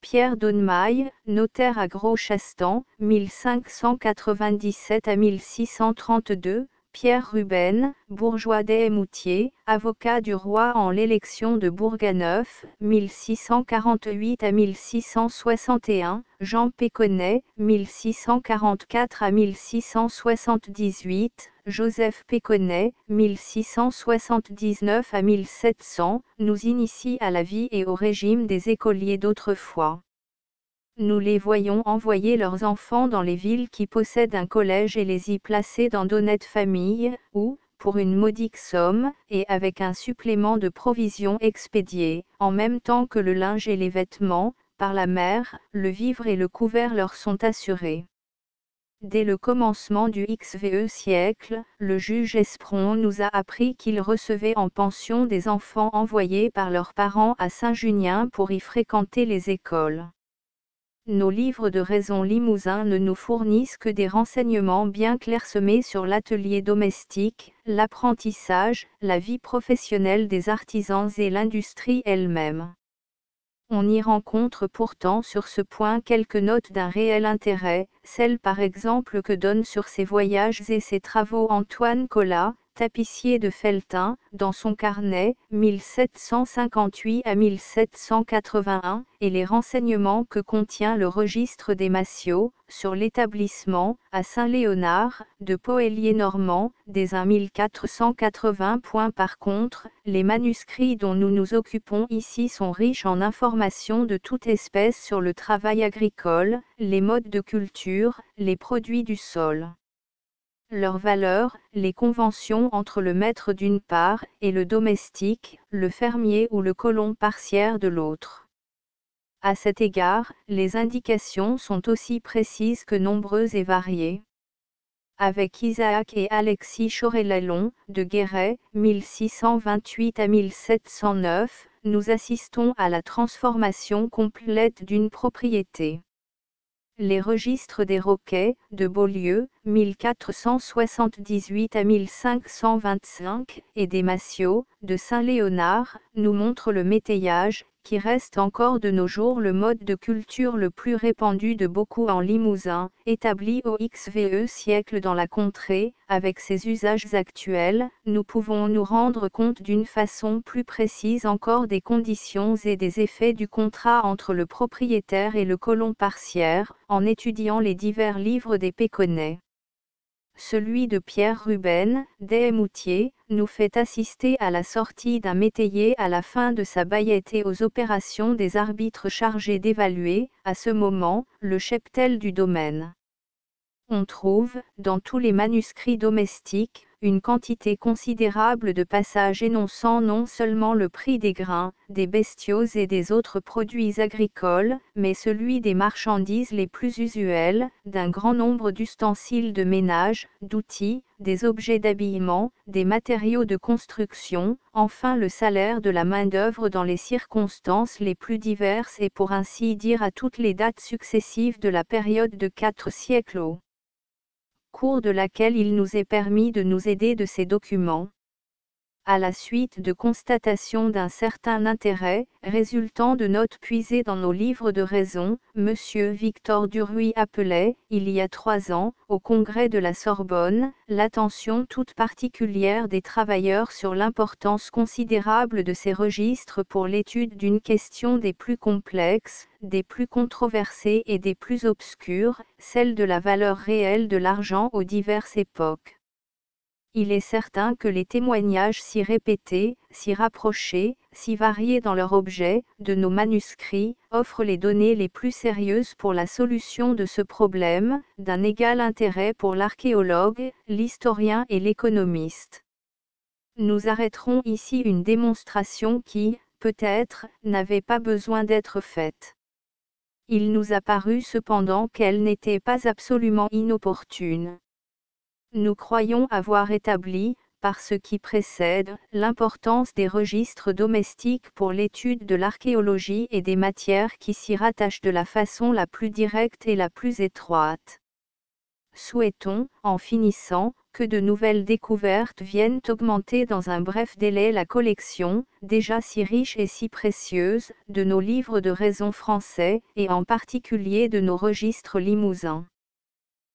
Pierre d'Aunemaille, notaire à Gros-Chastan, 1597 à 1632, Pierre Ruben, bourgeois d'Eymoutier, avocat du roi en l'élection de Bourganeuf, 1648 à 1661, Jean Péconnet, 1644 à 1678, Joseph Péconnet, 1679 à 1700, nous initie à la vie et au régime des écoliers d'autrefois. Nous les voyons envoyer leurs enfants dans les villes qui possèdent un collège et les y placer dans d'honnêtes familles, où, pour une modique somme, et avec un supplément de provisions expédiées, en même temps que le linge et les vêtements, par la mer, le vivre et le couvert leur sont assurés. Dès le commencement du XVe siècle, le juge Espron nous a appris qu'il recevait en pension des enfants envoyés par leurs parents à Saint-Junien pour y fréquenter les écoles. Nos livres de raison limousins ne nous fournissent que des renseignements bien clairsemés sur l'atelier domestique, l'apprentissage, la vie professionnelle des artisans et l'industrie elle-même. On y rencontre pourtant sur ce point quelques notes d'un réel intérêt, celles par exemple que donne sur ses voyages et ses travaux Antoine Collat, tapissier de Felletin, dans son carnet, 1758 à 1781, et les renseignements que contient le registre des Massiot, sur l'établissement, à Saint-Léonard, de Poëlier-Normand, des 1480 points. Par contre, les manuscrits dont nous nous occupons ici sont riches en informations de toute espèce sur le travail agricole, les modes de culture, les produits du sol. Leur valeur, les conventions entre le maître d'une part, et le domestique, le fermier ou le colon parcière de l'autre. À cet égard, les indications sont aussi précises que nombreuses et variées. Avec Isaac et Alexis Chorellalon, de Guéret, 1628 à 1709, nous assistons à la transformation complète d'une propriété. Les registres des Roquets, de Beaulieu, 1478 à 1525, et des Massiot, de Saint-Léonard, nous montrent le métayage, qui reste encore de nos jours le mode de culture le plus répandu de beaucoup en Limousin, établi au XVe siècle dans la contrée. Avec ses usages actuels, nous pouvons nous rendre compte d'une façon plus précise encore des conditions et des effets du contrat entre le propriétaire et le colon parciaire, en étudiant les divers livres des Péconnais. Celui de Pierre Ruben, des Moutiers, nous fait assister à la sortie d'un métayer à la fin de sa baillette et aux opérations des arbitres chargés d'évaluer, à ce moment, le cheptel du domaine. On trouve, dans tous les manuscrits domestiques, une quantité considérable de passages énonçant non seulement le prix des grains, des bestiaux et des autres produits agricoles, mais celui des marchandises les plus usuelles, d'un grand nombre d'ustensiles de ménage, d'outils, des objets d'habillement, des matériaux de construction, enfin le salaire de la main-d'œuvre dans les circonstances les plus diverses et pour ainsi dire à toutes les dates successives de la période de 4 siècles au cours de laquelle il nous est permis de nous aider de ces documents. À la suite de constatations d'un certain intérêt, résultant de notes puisées dans nos livres de raison, M. Victor Duruy appelait, il y a 3 ans, au Congrès de la Sorbonne, l'attention toute particulière des travailleurs sur l'importance considérable de ces registres pour l'étude d'une question des plus complexes, des plus controversées et des plus obscures, celle de la valeur réelle de l'argent aux diverses époques. Il est certain que les témoignages si répétés, si rapprochés, si variés dans leur objet, de nos manuscrits, offrent les données les plus sérieuses pour la solution de ce problème, d'un égal intérêt pour l'archéologue, l'historien et l'économiste. Nous arrêterons ici une démonstration qui, peut-être, n'avait pas besoin d'être faite. Il nous a paru cependant qu'elle n'était pas absolument inopportune. Nous croyons avoir établi, par ce qui précède, l'importance des registres domestiques pour l'étude de l'archéologie et des matières qui s'y rattachent de la façon la plus directe et la plus étroite. Souhaitons, en finissant, que de nouvelles découvertes viennent augmenter dans un bref délai la collection, déjà si riche et si précieuse, de nos livres de raison français, et en particulier de nos registres limousins.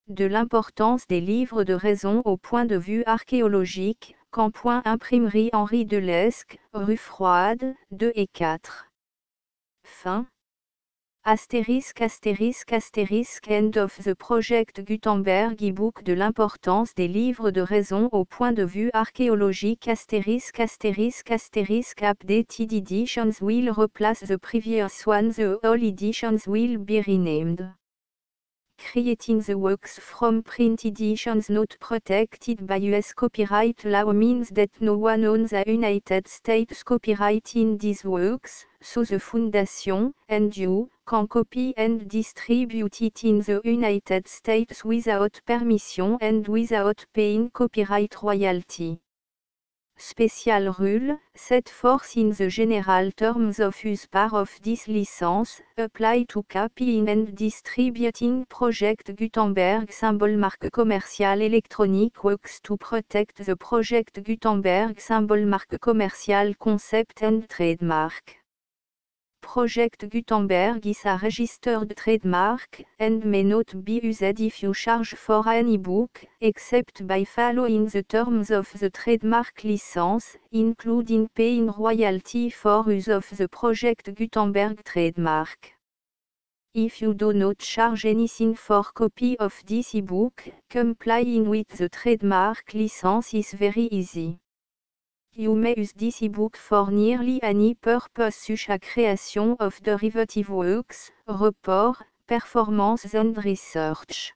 De l'importance des livres de raison au point de vue archéologique, Campoin Imprimerie Henri Delesque, rue Froide, 2 et 4. Fin. Astérisque End of the Project Gutenberg e-book de l'importance des livres de raison au point de vue archéologique Updated editions will replace the previous ones. The all editions will be renamed. Creating the works from print editions not protected by US copyright law means that no one owns the United States copyright in these works, so the Foundation, and you, can copy and distribute it in the United States without permission and without paying copyright royalty. Special rule, set forth in the general terms of use part of this license, apply to copying and distributing Project Gutenberg symbol marque commercial electronic works to protect the Project Gutenberg symbol marque commercial concept and trademark. Project Gutenberg is a registered trademark, and may not be used if you charge for an e-book, except by following the terms of the trademark license, including paying royalty for use of the Project Gutenberg trademark. If you do not charge anything for copy of this e-book, complying with the trademark license is very easy. You may use this e-book for nearly any purpose such as creation of derivative works, report, performance and research.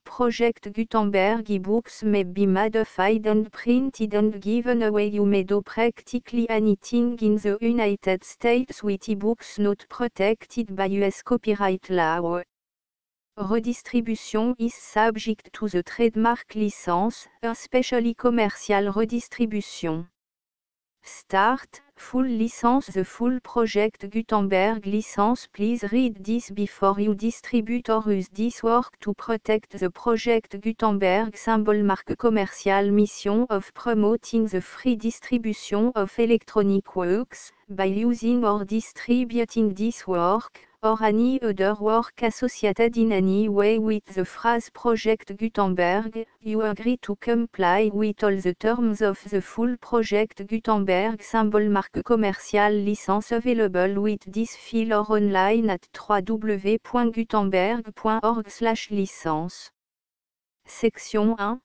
Project Gutenberg e-books may be modified and printed and given away. You may do practically anything in the United States with e-books not protected by US copyright law. Redistribution is subject to the trademark license, especially commercial redistribution. Start, Full license. The full project Gutenberg license. Please read this before you distribute or use this work to protect the project Gutenberg symbol. Marque commerciale. Mission of promoting the free distribution of electronic works, by using or distributing this work, or any other work associated in any way with the phrase Project Gutenberg. You agree to comply with all the terms of the full Project Gutenberg symbol. Marque commerciale. Licence available with this file or online at www.gutenberg.org/licence. Section 1.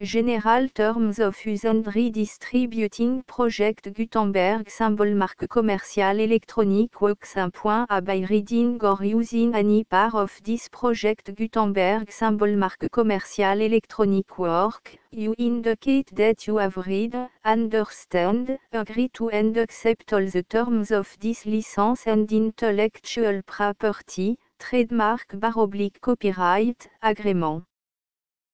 General Terms of Use and Redistributing Project Gutenberg symbol. Marque commerciale electronic works. 1.a By reading or using any part of this Project Gutenberg symbol. Marque commerciale electronic work, you indicate that you have read, understand, agree to and accept all the terms of this license and intellectual property, trademark / copyright, agreement.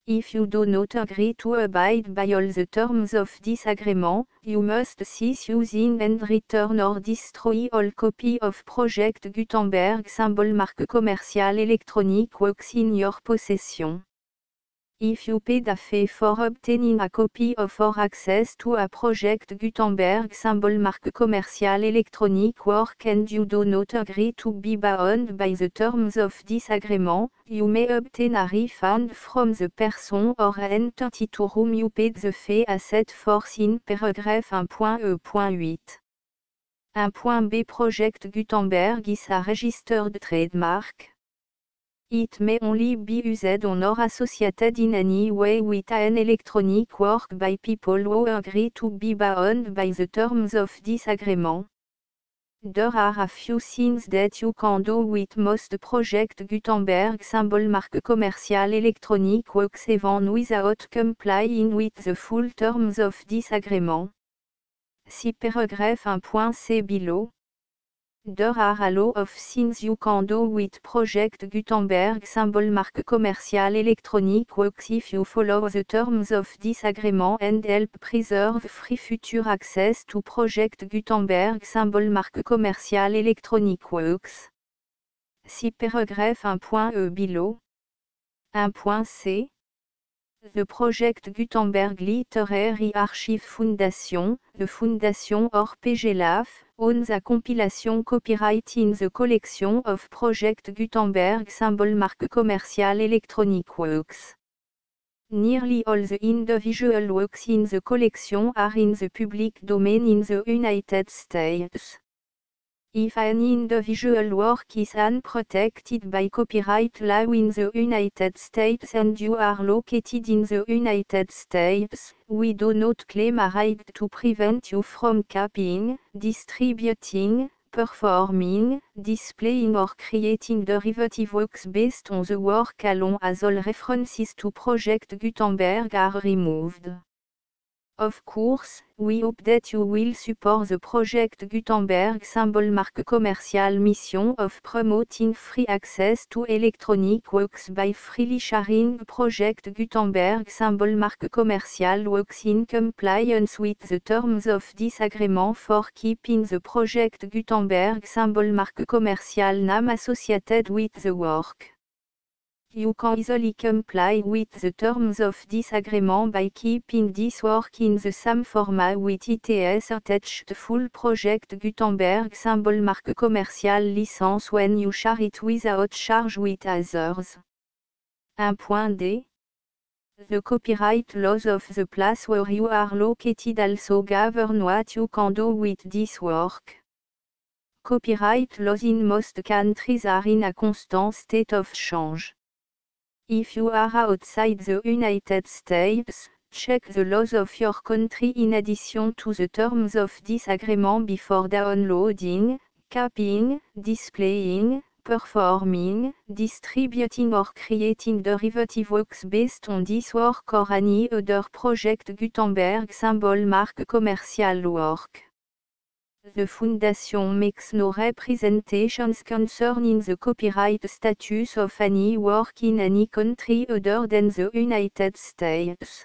If you do not agree to abide by all the terms of this agreement, you must cease using and return or destroy all copy of Project Gutenberg symbol. Marque commerciale electronic works in your possession. If you paid a fee for obtaining a copy of or access to a Project Gutenberg symbol. Marque commerciale electronic work and you do not agree to be bound by the terms of this agreement, you may obtain a refund from the person or entity to whom you paid the fee as set forth in paragraph 1.e.8. 1.b Project Gutenberg is a registered trademark. It may only be used on or associated in any way with an electronic work by people who agree to be bound by the terms of this agreement. There are a few things that you can do with most Project Gutenberg symbol. Marque commerciale electronic works even without complying with the full terms of this agreement. See paragraph 1.c below. There are a lot of things you can do with Project Gutenberg symbol. Marque commerciale electronic works if you follow the terms of this agreement and help preserve free future access to Project Gutenberg symbol. Marque commerciale electronic works. See paragraph 1.e below. 1.c. The Project Gutenberg Literary Archive Foundation, the Foundation or PGLAF, owns a compilation copyright in the collection of Project Gutenberg symbol. Marque commerciale electronic works. Nearly all the individual works in the collection are in the public domain in the United States. If an individual work is unprotected by copyright law in the United States and you are located in the United States, we do not claim a right to prevent you from copying, distributing, performing, displaying or creating derivative works based on the work alone as all references to Project Gutenberg are removed. Of course, we hope that you will support the Project Gutenberg symbol. Marque commerciale mission of promoting free access to electronic works by freely sharing Project Gutenberg symbol. Marque commerciale works in compliance with the terms of this agreement for keeping the Project Gutenberg symbol. Marque commerciale name associated with the work. You can easily comply with the terms of this agreement by keeping this work in the same format with its attached full Project Gutenberg symbol. Marque commerciale licence when you share it without charge with others. 1.d. The copyright laws of the place where you are located also govern what you can do with this work. Copyright laws in most countries are in a constant state of change. If you are outside the United States, check the laws of your country in addition to the terms of this agreement before downloading, copying, displaying, performing, distributing or creating derivative works based on this work or any other Project Gutenberg symbol. Marque commerciale work. The Foundation makes no representations concerning the copyright status of any work in any country other than the United States.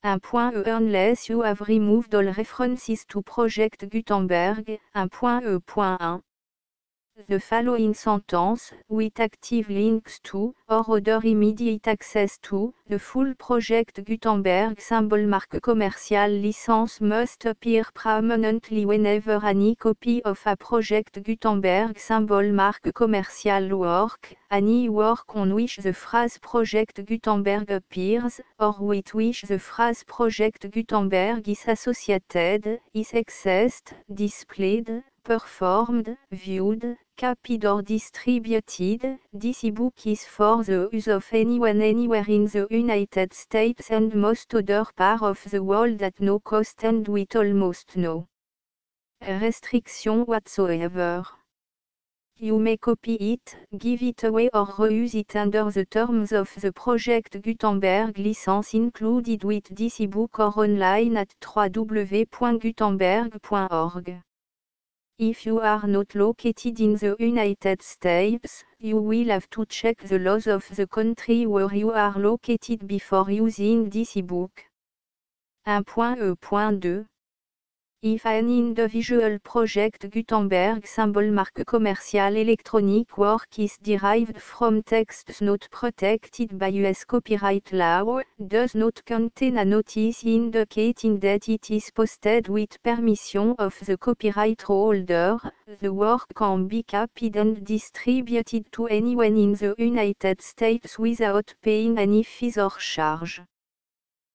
Unless you have removed all references to Project Gutenberg. 1. The following sentence, with active links to, or other immediate access to, the full Project Gutenberg symbol marque commercial license must appear prominently whenever any copy of a Project Gutenberg symbol marque commercial work, any work on which the phrase Project Gutenberg appears, or with which the phrase Project Gutenberg is associated, is accessed, displayed, performed, viewed, copied or distributed. This ebook is for the use of anyone anywhere in the United States and most other parts of the world at no cost and with almost no restriction whatsoever. You may copy it, give it away or reuse it under the terms of the Project Gutenberg license included with this ebook or online at www.gutenberg.org. If you are not located in the United States, you will have to check the laws of the country where you are located before using this ebook. 1.E.2 If an individual Project Gutenberg symbol marque commercial electronic work is derived from texts not protected by US copyright law, does not contain a notice indicating that it is posted with permission of the copyright holder, the work can be copied and distributed to anyone in the United States without paying any fees or charge.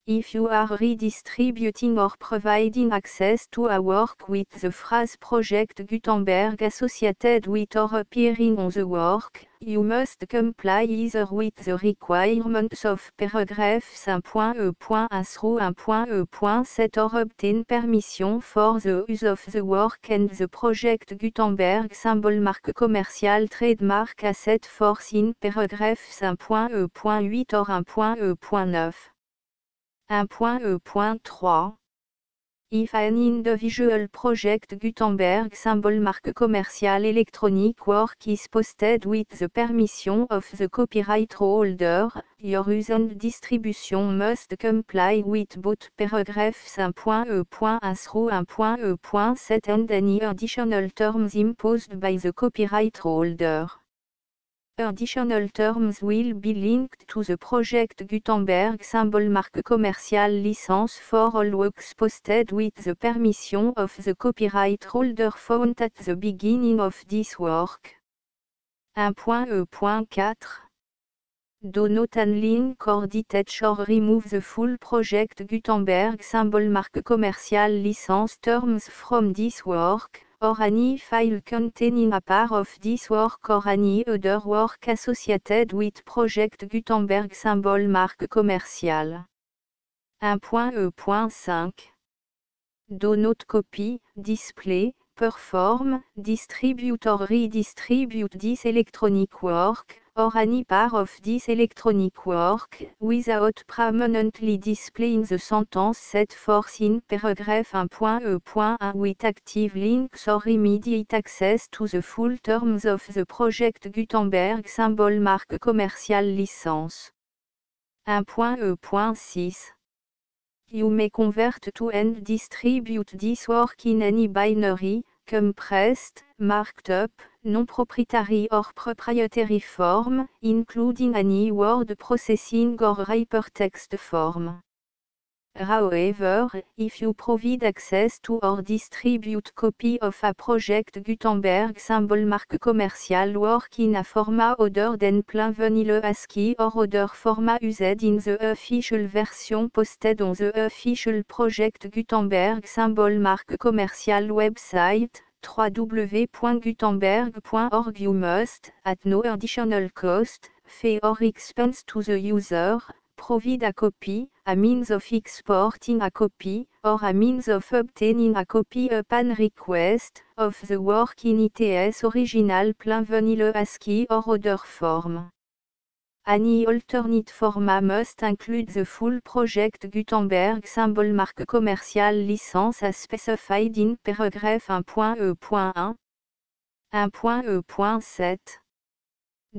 If you are redistributing or providing access to a work with the phrase Project Gutenberg associated with or appearing on the work, you must comply either with the requirements of paragraphs 1.E.1 through 1.E.7 or obtain permission for the use of the work and the Project Gutenberg symbol marque commercial trademark as set forth in paragraphs 1.E.8 or 1.E.9. 1.E.3 If an individual Project Gutenberg symbol marque commercial electronic work is posted with the permission of the copyright holder, your use and distribution must comply with both paragraphs 1.E.1 through 1.E.7 and any additional terms imposed by the copyright holder. Additional terms will be linked to the Project Gutenberg symbol marque commercial license for all works posted with the permission of the copyright holder found at the beginning of this work. 1.E.4 Do not unlink or detach or remove the full Project Gutenberg symbol marque commercial license terms from this work, or any file containing a part of this work or any other work associated with Project Gutenberg symbol marque commercial. 1.E.5 Do not copy, display, perform, distribute or redistribute this electronic work, or any part of this electronic work, without permanently displaying the sentence set forth in paragraph 1.E.1 with active links or immediate access to the full terms of the Project Gutenberg symbol marque commercial license. 1.E.6 You may convert to and distribute this work in any binary, compressed, marked up, non-proprietary or proprietary form, including any word processing or hypertext form. However, if you provide access to or distribute copy of a Project Gutenberg symbol marque commercial work in a format other than plain vanilla ASCII or other format used in the official version posted on the official Project Gutenberg symbol marque commercial website, www.gutenberg.org you must, at no additional cost, fee or expense to the user, provide a copy, a means of exporting a copy, or a means of obtaining a copy upon request, of the work in its original plain vanilla ASCII or other form. Any alternate format must include the full Project Gutenberg symbol marque commercial license as specified in paragraph 1.E.1. 1.E.7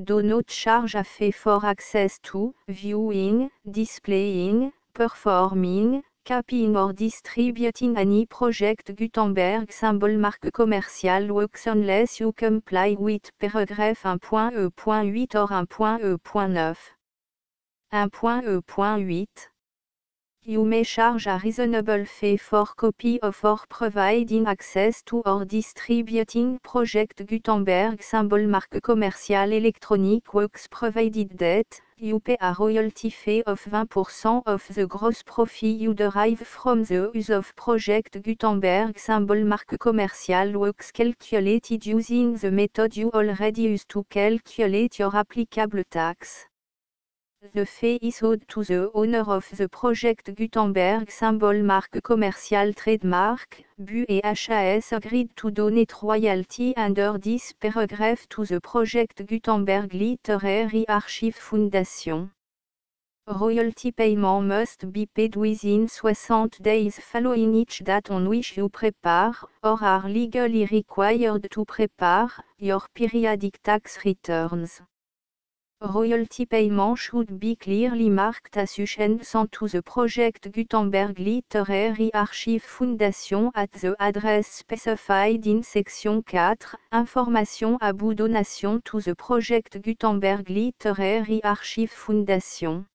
Do not charge a fee for access to, viewing, displaying, performing, copying or distributing any project Gutenberg symbol marque commerciale works unless you comply with paragraph 1.e.8 or 1.e.9. 1.e.8. You may charge a reasonable fee for copy of or providing access to or distributing project Gutenberg symbol marque commerciale electronic works provided that you pay a royalty fee of 20% of the gross profit you derive from the use of project Gutenberg symbol marque commerciale works calculated using the method you already use to calculate your applicable tax. The fee is owed to the owner of the project Gutenberg symbol marque commerciale trademark, BU et HAS agreed to donate royalty under this paragraph to the project Gutenberg Literary Archive Foundation. Royalty payment must be paid within 60 days following each date on which you prepare, or are legally required to prepare, your periodic tax returns. Royalty payment should be clearly marked assumptions to the project Gutenberg Literary Archive Foundation at the address specified in section 4, information about donation to the project Gutenberg Literary Archive Foundation.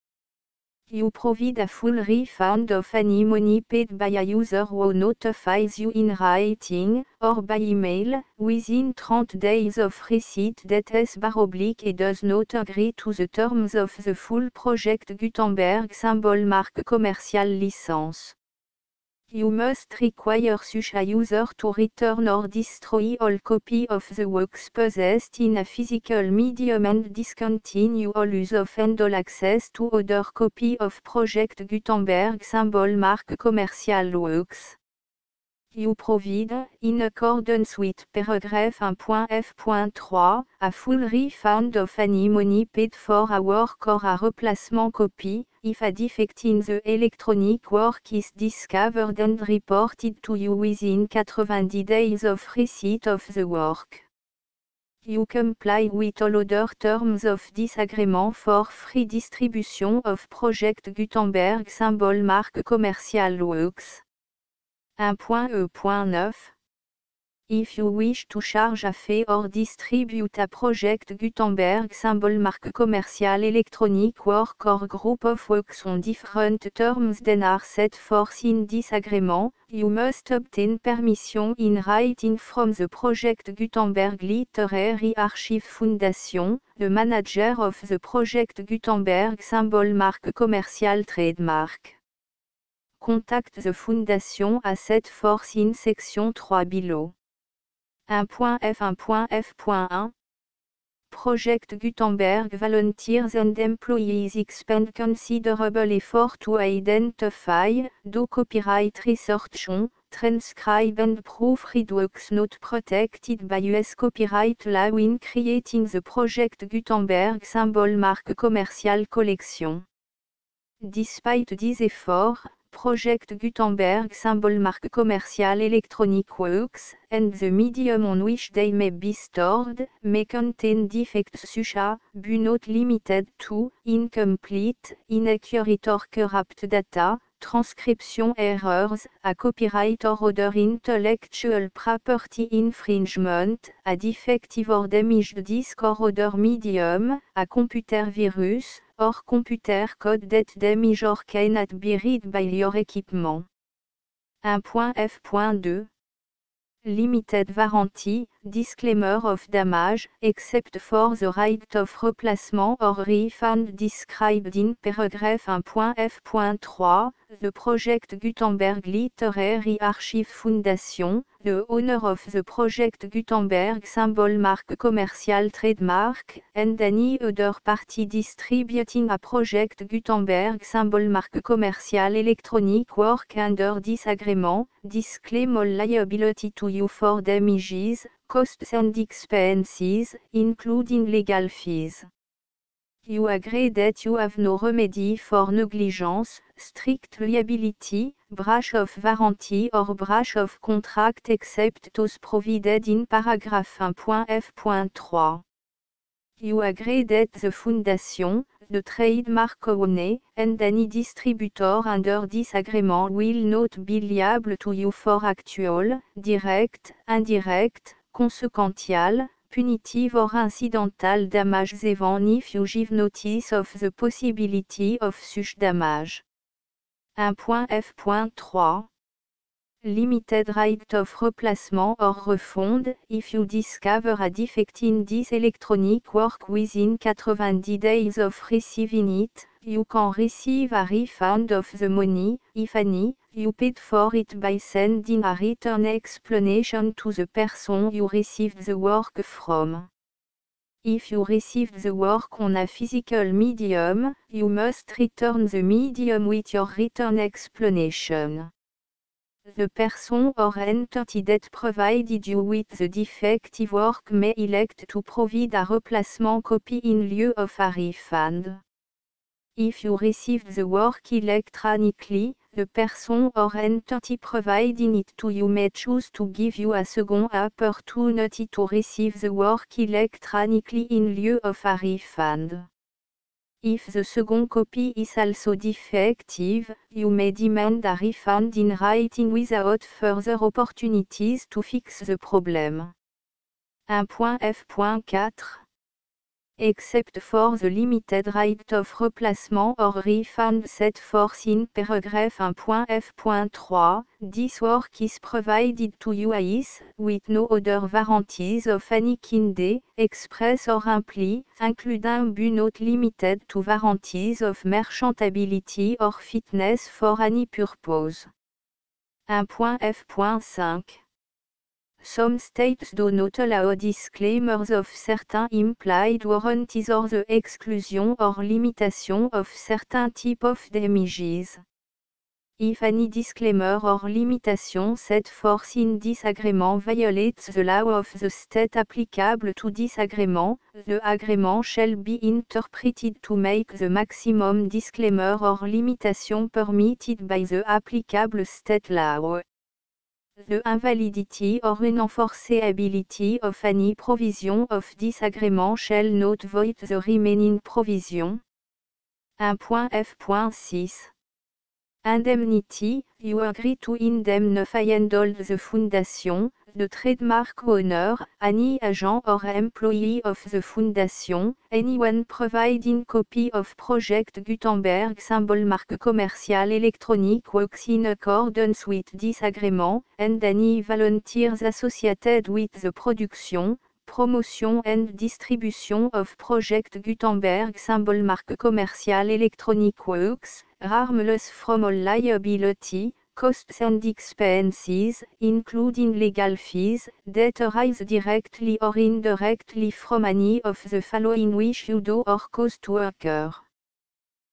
You provide a full refund of any money paid by a user who notifies you in writing, or by email, within 30 days of receipt that /et does not agree to the terms of the full project Gutenberg symbol marque commerciale license. You must require such a user to return or destroy all copy of the works possessed in a physical medium and discontinue all use of and all access to other copy of project Gutenberg symbol marque commerciale works. You provide, in accordance with paragraph 1.f.3, a full refund of any money paid for a work or a replacement copy, if a defect in the electronic work is discovered and reported to you within 90 days of receipt of the work. You comply with all other terms of this agreement for free distribution of project Gutenberg symbol marque commerciale works. 1.e.9. If you wish to charge a fee or distribute a project Gutenberg symbol marque commerciale electronic work or group of works on different terms than are set forth in this agreement, you must obtain permission in writing from the project Gutenberg Literary Archive Foundation, the manager of the project Gutenberg symbol marque commerciale trademark. Contact the Foundation as set forth in section 3 below. 1.f1.f.1 Project Gutenberg volunteers and employees expend considerable effort to identify, do copyright research on, transcribe and proofread works not protected by US copyright law in creating the project Gutenberg symbol marque commerciale collection. Despite these efforts, Project Gutenberg symbol marque commerciale electronic works, and the medium on which they may be stored, may contain defects such as, but not limited to, incomplete, inaccurate or corrupt data, transcription errors, a copyright or other intellectual property infringement, a defective or damaged disk or other medium, a computer virus, or computer code that damage or cannot be read by your equipment. 1.f.2 Limited warranty, disclaimer of damage, except for the right of replacement or refund described in paragraph 1.f.3, the project Gutenberg Literary Archive Foundation, the owner of the project Gutenberg symbol marque commerciale trademark, and any other party distributing a project Gutenberg symbol marque commerciale electronic work under this agreement, disclaim all liability to you for damages, costs and expenses, including legal fees. You agree that you have no remedy for negligence, strict liability, breach of warranty or breach of contract except those provided in paragraph 1.f.3. you agree that the foundation, the trademark owner, and any distributor under this agreement will not be liable to you for actual, direct, indirect, consequential, punitive or incidental damages even if you give notice of the possibility of such damage. 1.f.3 Limited right of replacement or refund, if you discover a defect in this electronic work within 90 days of receiving it, you can receive a refund of the money, if any, you paid for it by sending a return explanation to the person you received the work from. If you received the work on a physical medium, you must return the medium with your return explanation. The person or entity that provided you with the defective work may elect to provide a replacement copy in lieu of a refund. If you received the work electronically, the person or entity providing it to you may choose to give you a second opportunity to receive the work electronically in lieu of a refund. If the second copy is also defective, you may demand a refund in writing without further opportunities to fix the problem. 1.f.4 Except for the limited right of replacement or refund set forth in paragraph 1.f.3, this work is provided to you as, with no other warranties of any kind, express or imply, including but not limited to warranties of merchantability or fitness for any purpose. 1.f.5 Some states do not allow disclaimers of certain implied warranties or the exclusion or limitation of certain type of damages. If any disclaimer or limitation set forth in this agreement violates the law of the state applicable to this agreement, the agreement shall be interpreted to make the maximum disclaimer or limitation permitted by the applicable state law. The invalidity or unenforceability of any provision of this agreement shall not void the remaining provision. 1.f.6 Indemnity, you agree to indemnify and hold the foundation, the trademark owner, any agent or employee of the foundation, anyone providing copy of Project Gutenberg symbol marque commercial electronic works in accordance with this agreement, and any volunteers associated with the production, promotion and distribution of Project Gutenberg symbol marque commercial electronic works, harmless from all liability, costs and expenses, including legal fees, that arise directly or indirectly from any of the following which you do or cause to occur.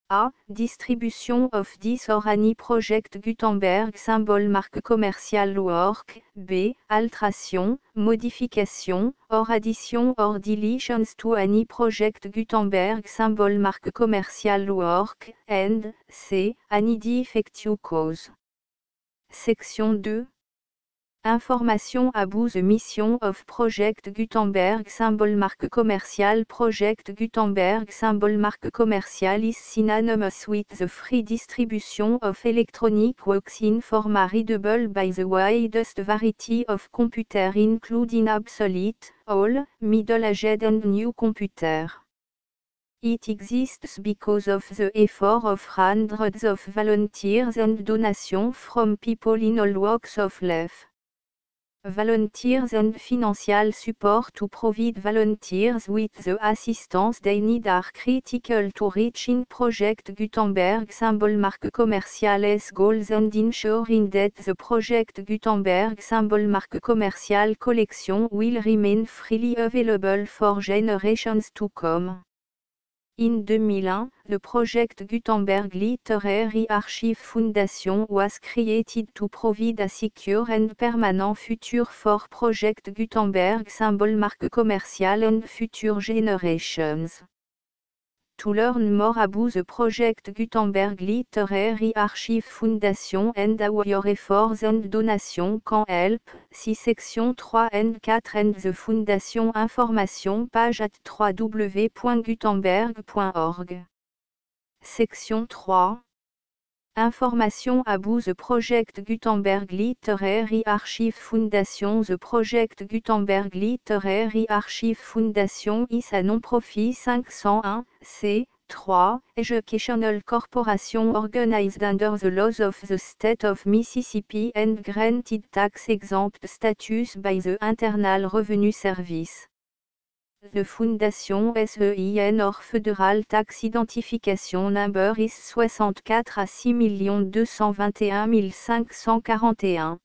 A. Distribution of this or any Project Gutenberg symbol marque commercial work. B. Alteration, modification, or addition or deletions to any Project Gutenberg symbol marque commercial work. And C. Any defective cause. Section 2. Information about the mission of Project Gutenberg symbol marque commercial. Project Gutenberg symbol marque commercial is synonymous with the free distribution of electronic works in format readable by the widest variety of computer including obsolete, old, middle-aged and new computer. It exists because of the effort of hundreds of volunteers and donations from people in all walks of life. Volunteers and financial support to provide volunteers with the assistance they need are critical to reaching Project Gutenberg symbol marque commercial's goals and ensuring that the Project Gutenberg symbol marque commercial collection will remain freely available for generations to come. In 2001, the Project Gutenberg Literary Archive Foundation was created to provide a secure and permanent future for Project Gutenberg symbol marque commercial and future generations. To learn more about the project Gutenberg Literary Archive Foundation and how your efforts and donation can help, see section 3 and 4 and the Foundation information page at www.gutenberg.org. Section 3. Information about the project Gutenberg Literary Archive Foundation. The project Gutenberg Literary Archive Foundation is a non-profit 501 c3 educational corporation organized under the laws of the state of Mississippi and granted tax-exempt status by the Internal Revenue Service. The Foundation SEIN or Federal Tax Identification Number is 64 à 6 221 541.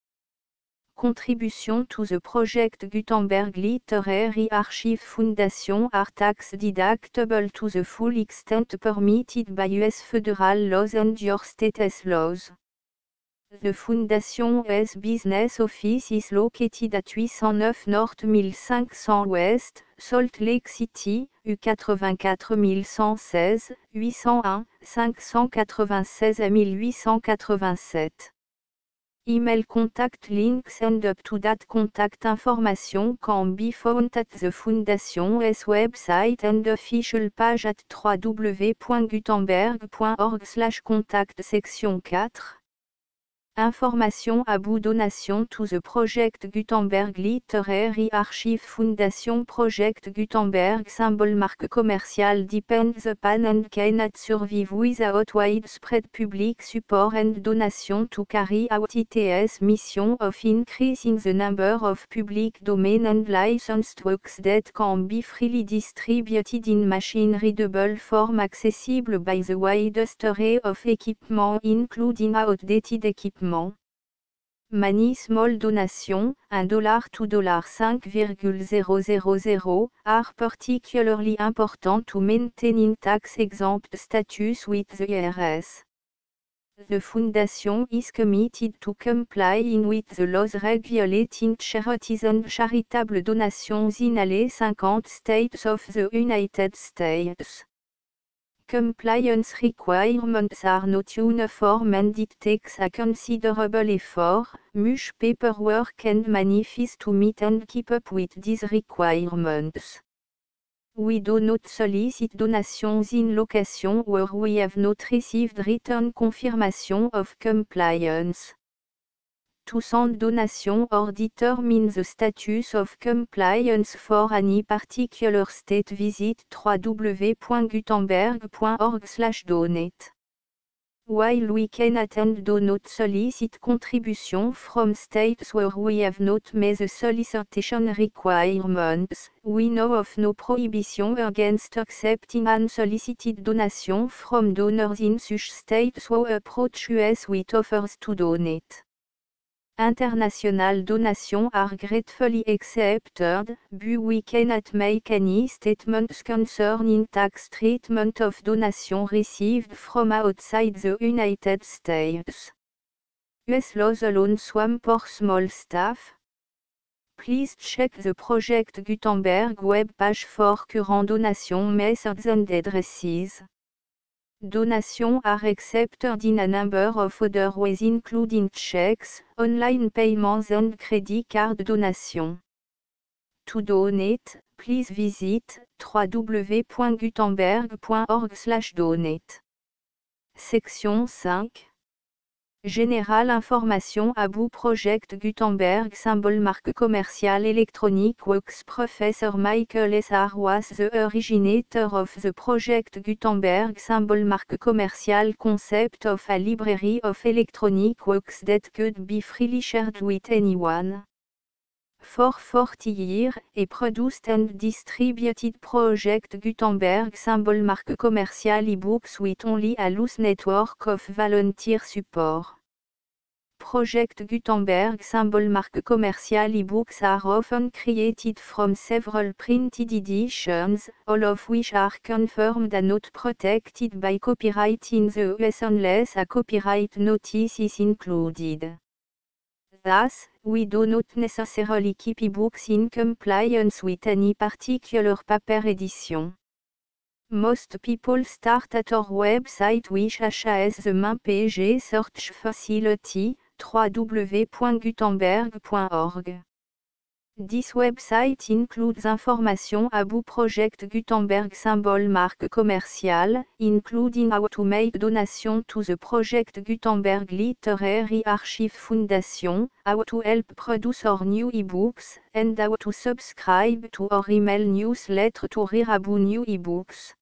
Contribution to the project Gutenberg Literary Archive Foundation are tax deductible to the full extent permitted by U.S. federal laws and your state's laws. The Foundation's business office is located at 809 North 1500 West, Salt Lake City, U84 116, 801, 596 à 1887. Email contact links and up-to-date contact information can be found at the Foundation's website and official page at www.gutenberg.org/contact section 4. Information about donation to the project Gutenberg Literary Archive Foundation. Project Gutenberg symbol marque commercial depends upon and cannot survive without widespread public support and donation to carry out its mission of increasing the number of public domain and licensed works that can be freely distributed in machine-readable form accessible by the widest array of equipment including outdated equipment. Many small donations, $1 to $5,000, are particularly important to maintaining tax-exempt status with the IRS. The Foundation is committed to complying with the laws regulating charities and charitable donations in all 50 states of the United States. Compliance requirements are not uniform and it takes a considerable effort, much paperwork and money fees to meet and keep up with these requirements. We do not solicit donations in locations where we have not received written confirmation of compliance. To send donation or determine the status of compliance for any particular state, visit www.gutenberg.org/donate. While we cannot and do not solicit contribution from states where we have not met the solicitation requirements, we know of no prohibition against accepting unsolicited donation from donors in such states who approach us with offers to donate. International donations are gratefully accepted, but we cannot make any statements concerning tax treatment of donations received from outside the United States. US laws alone swamp for small staff. Please check the Project Gutenberg web page for current donation methods and addresses. Donations are accepted in a number of other ways including checks, online payments and credit card donations. To donate, please visit www.gutenberg.org/donate. Section 5. Général information about Project Gutenberg symbol marque commerciale Electronic Works. Professor Michael S. R. was the originator of the Project Gutenberg symbol marque commerciale concept of a library of electronic works that could be freely shared with anyone. For 40 years, he produced and distributed Project Gutenberg symbol marque commerciale e-books with only a loose network of volunteer support. Project Gutenberg symbol marque commerciale e-books are often created from several printed editions, all of which are confirmed and not protected by copyright in the US unless a copyright notice is included. Thus, we do not necessarily keep e-books in compliance with any particular paper edition. Most people start at our website which has the main page search facility, www.gutenberg.org. This website includes information about Project Gutenberg symbol marque commercial, including how to make donation to the Project Gutenberg Literary Archive Foundation, how to help produce our new ebooks, and how to subscribe to our email newsletter to read about new ebooks.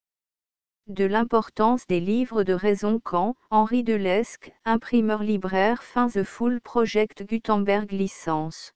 De l'importance des livres de raison quand, Henri Delesque, imprimeur libraire fin The Full Project Gutenberg licence.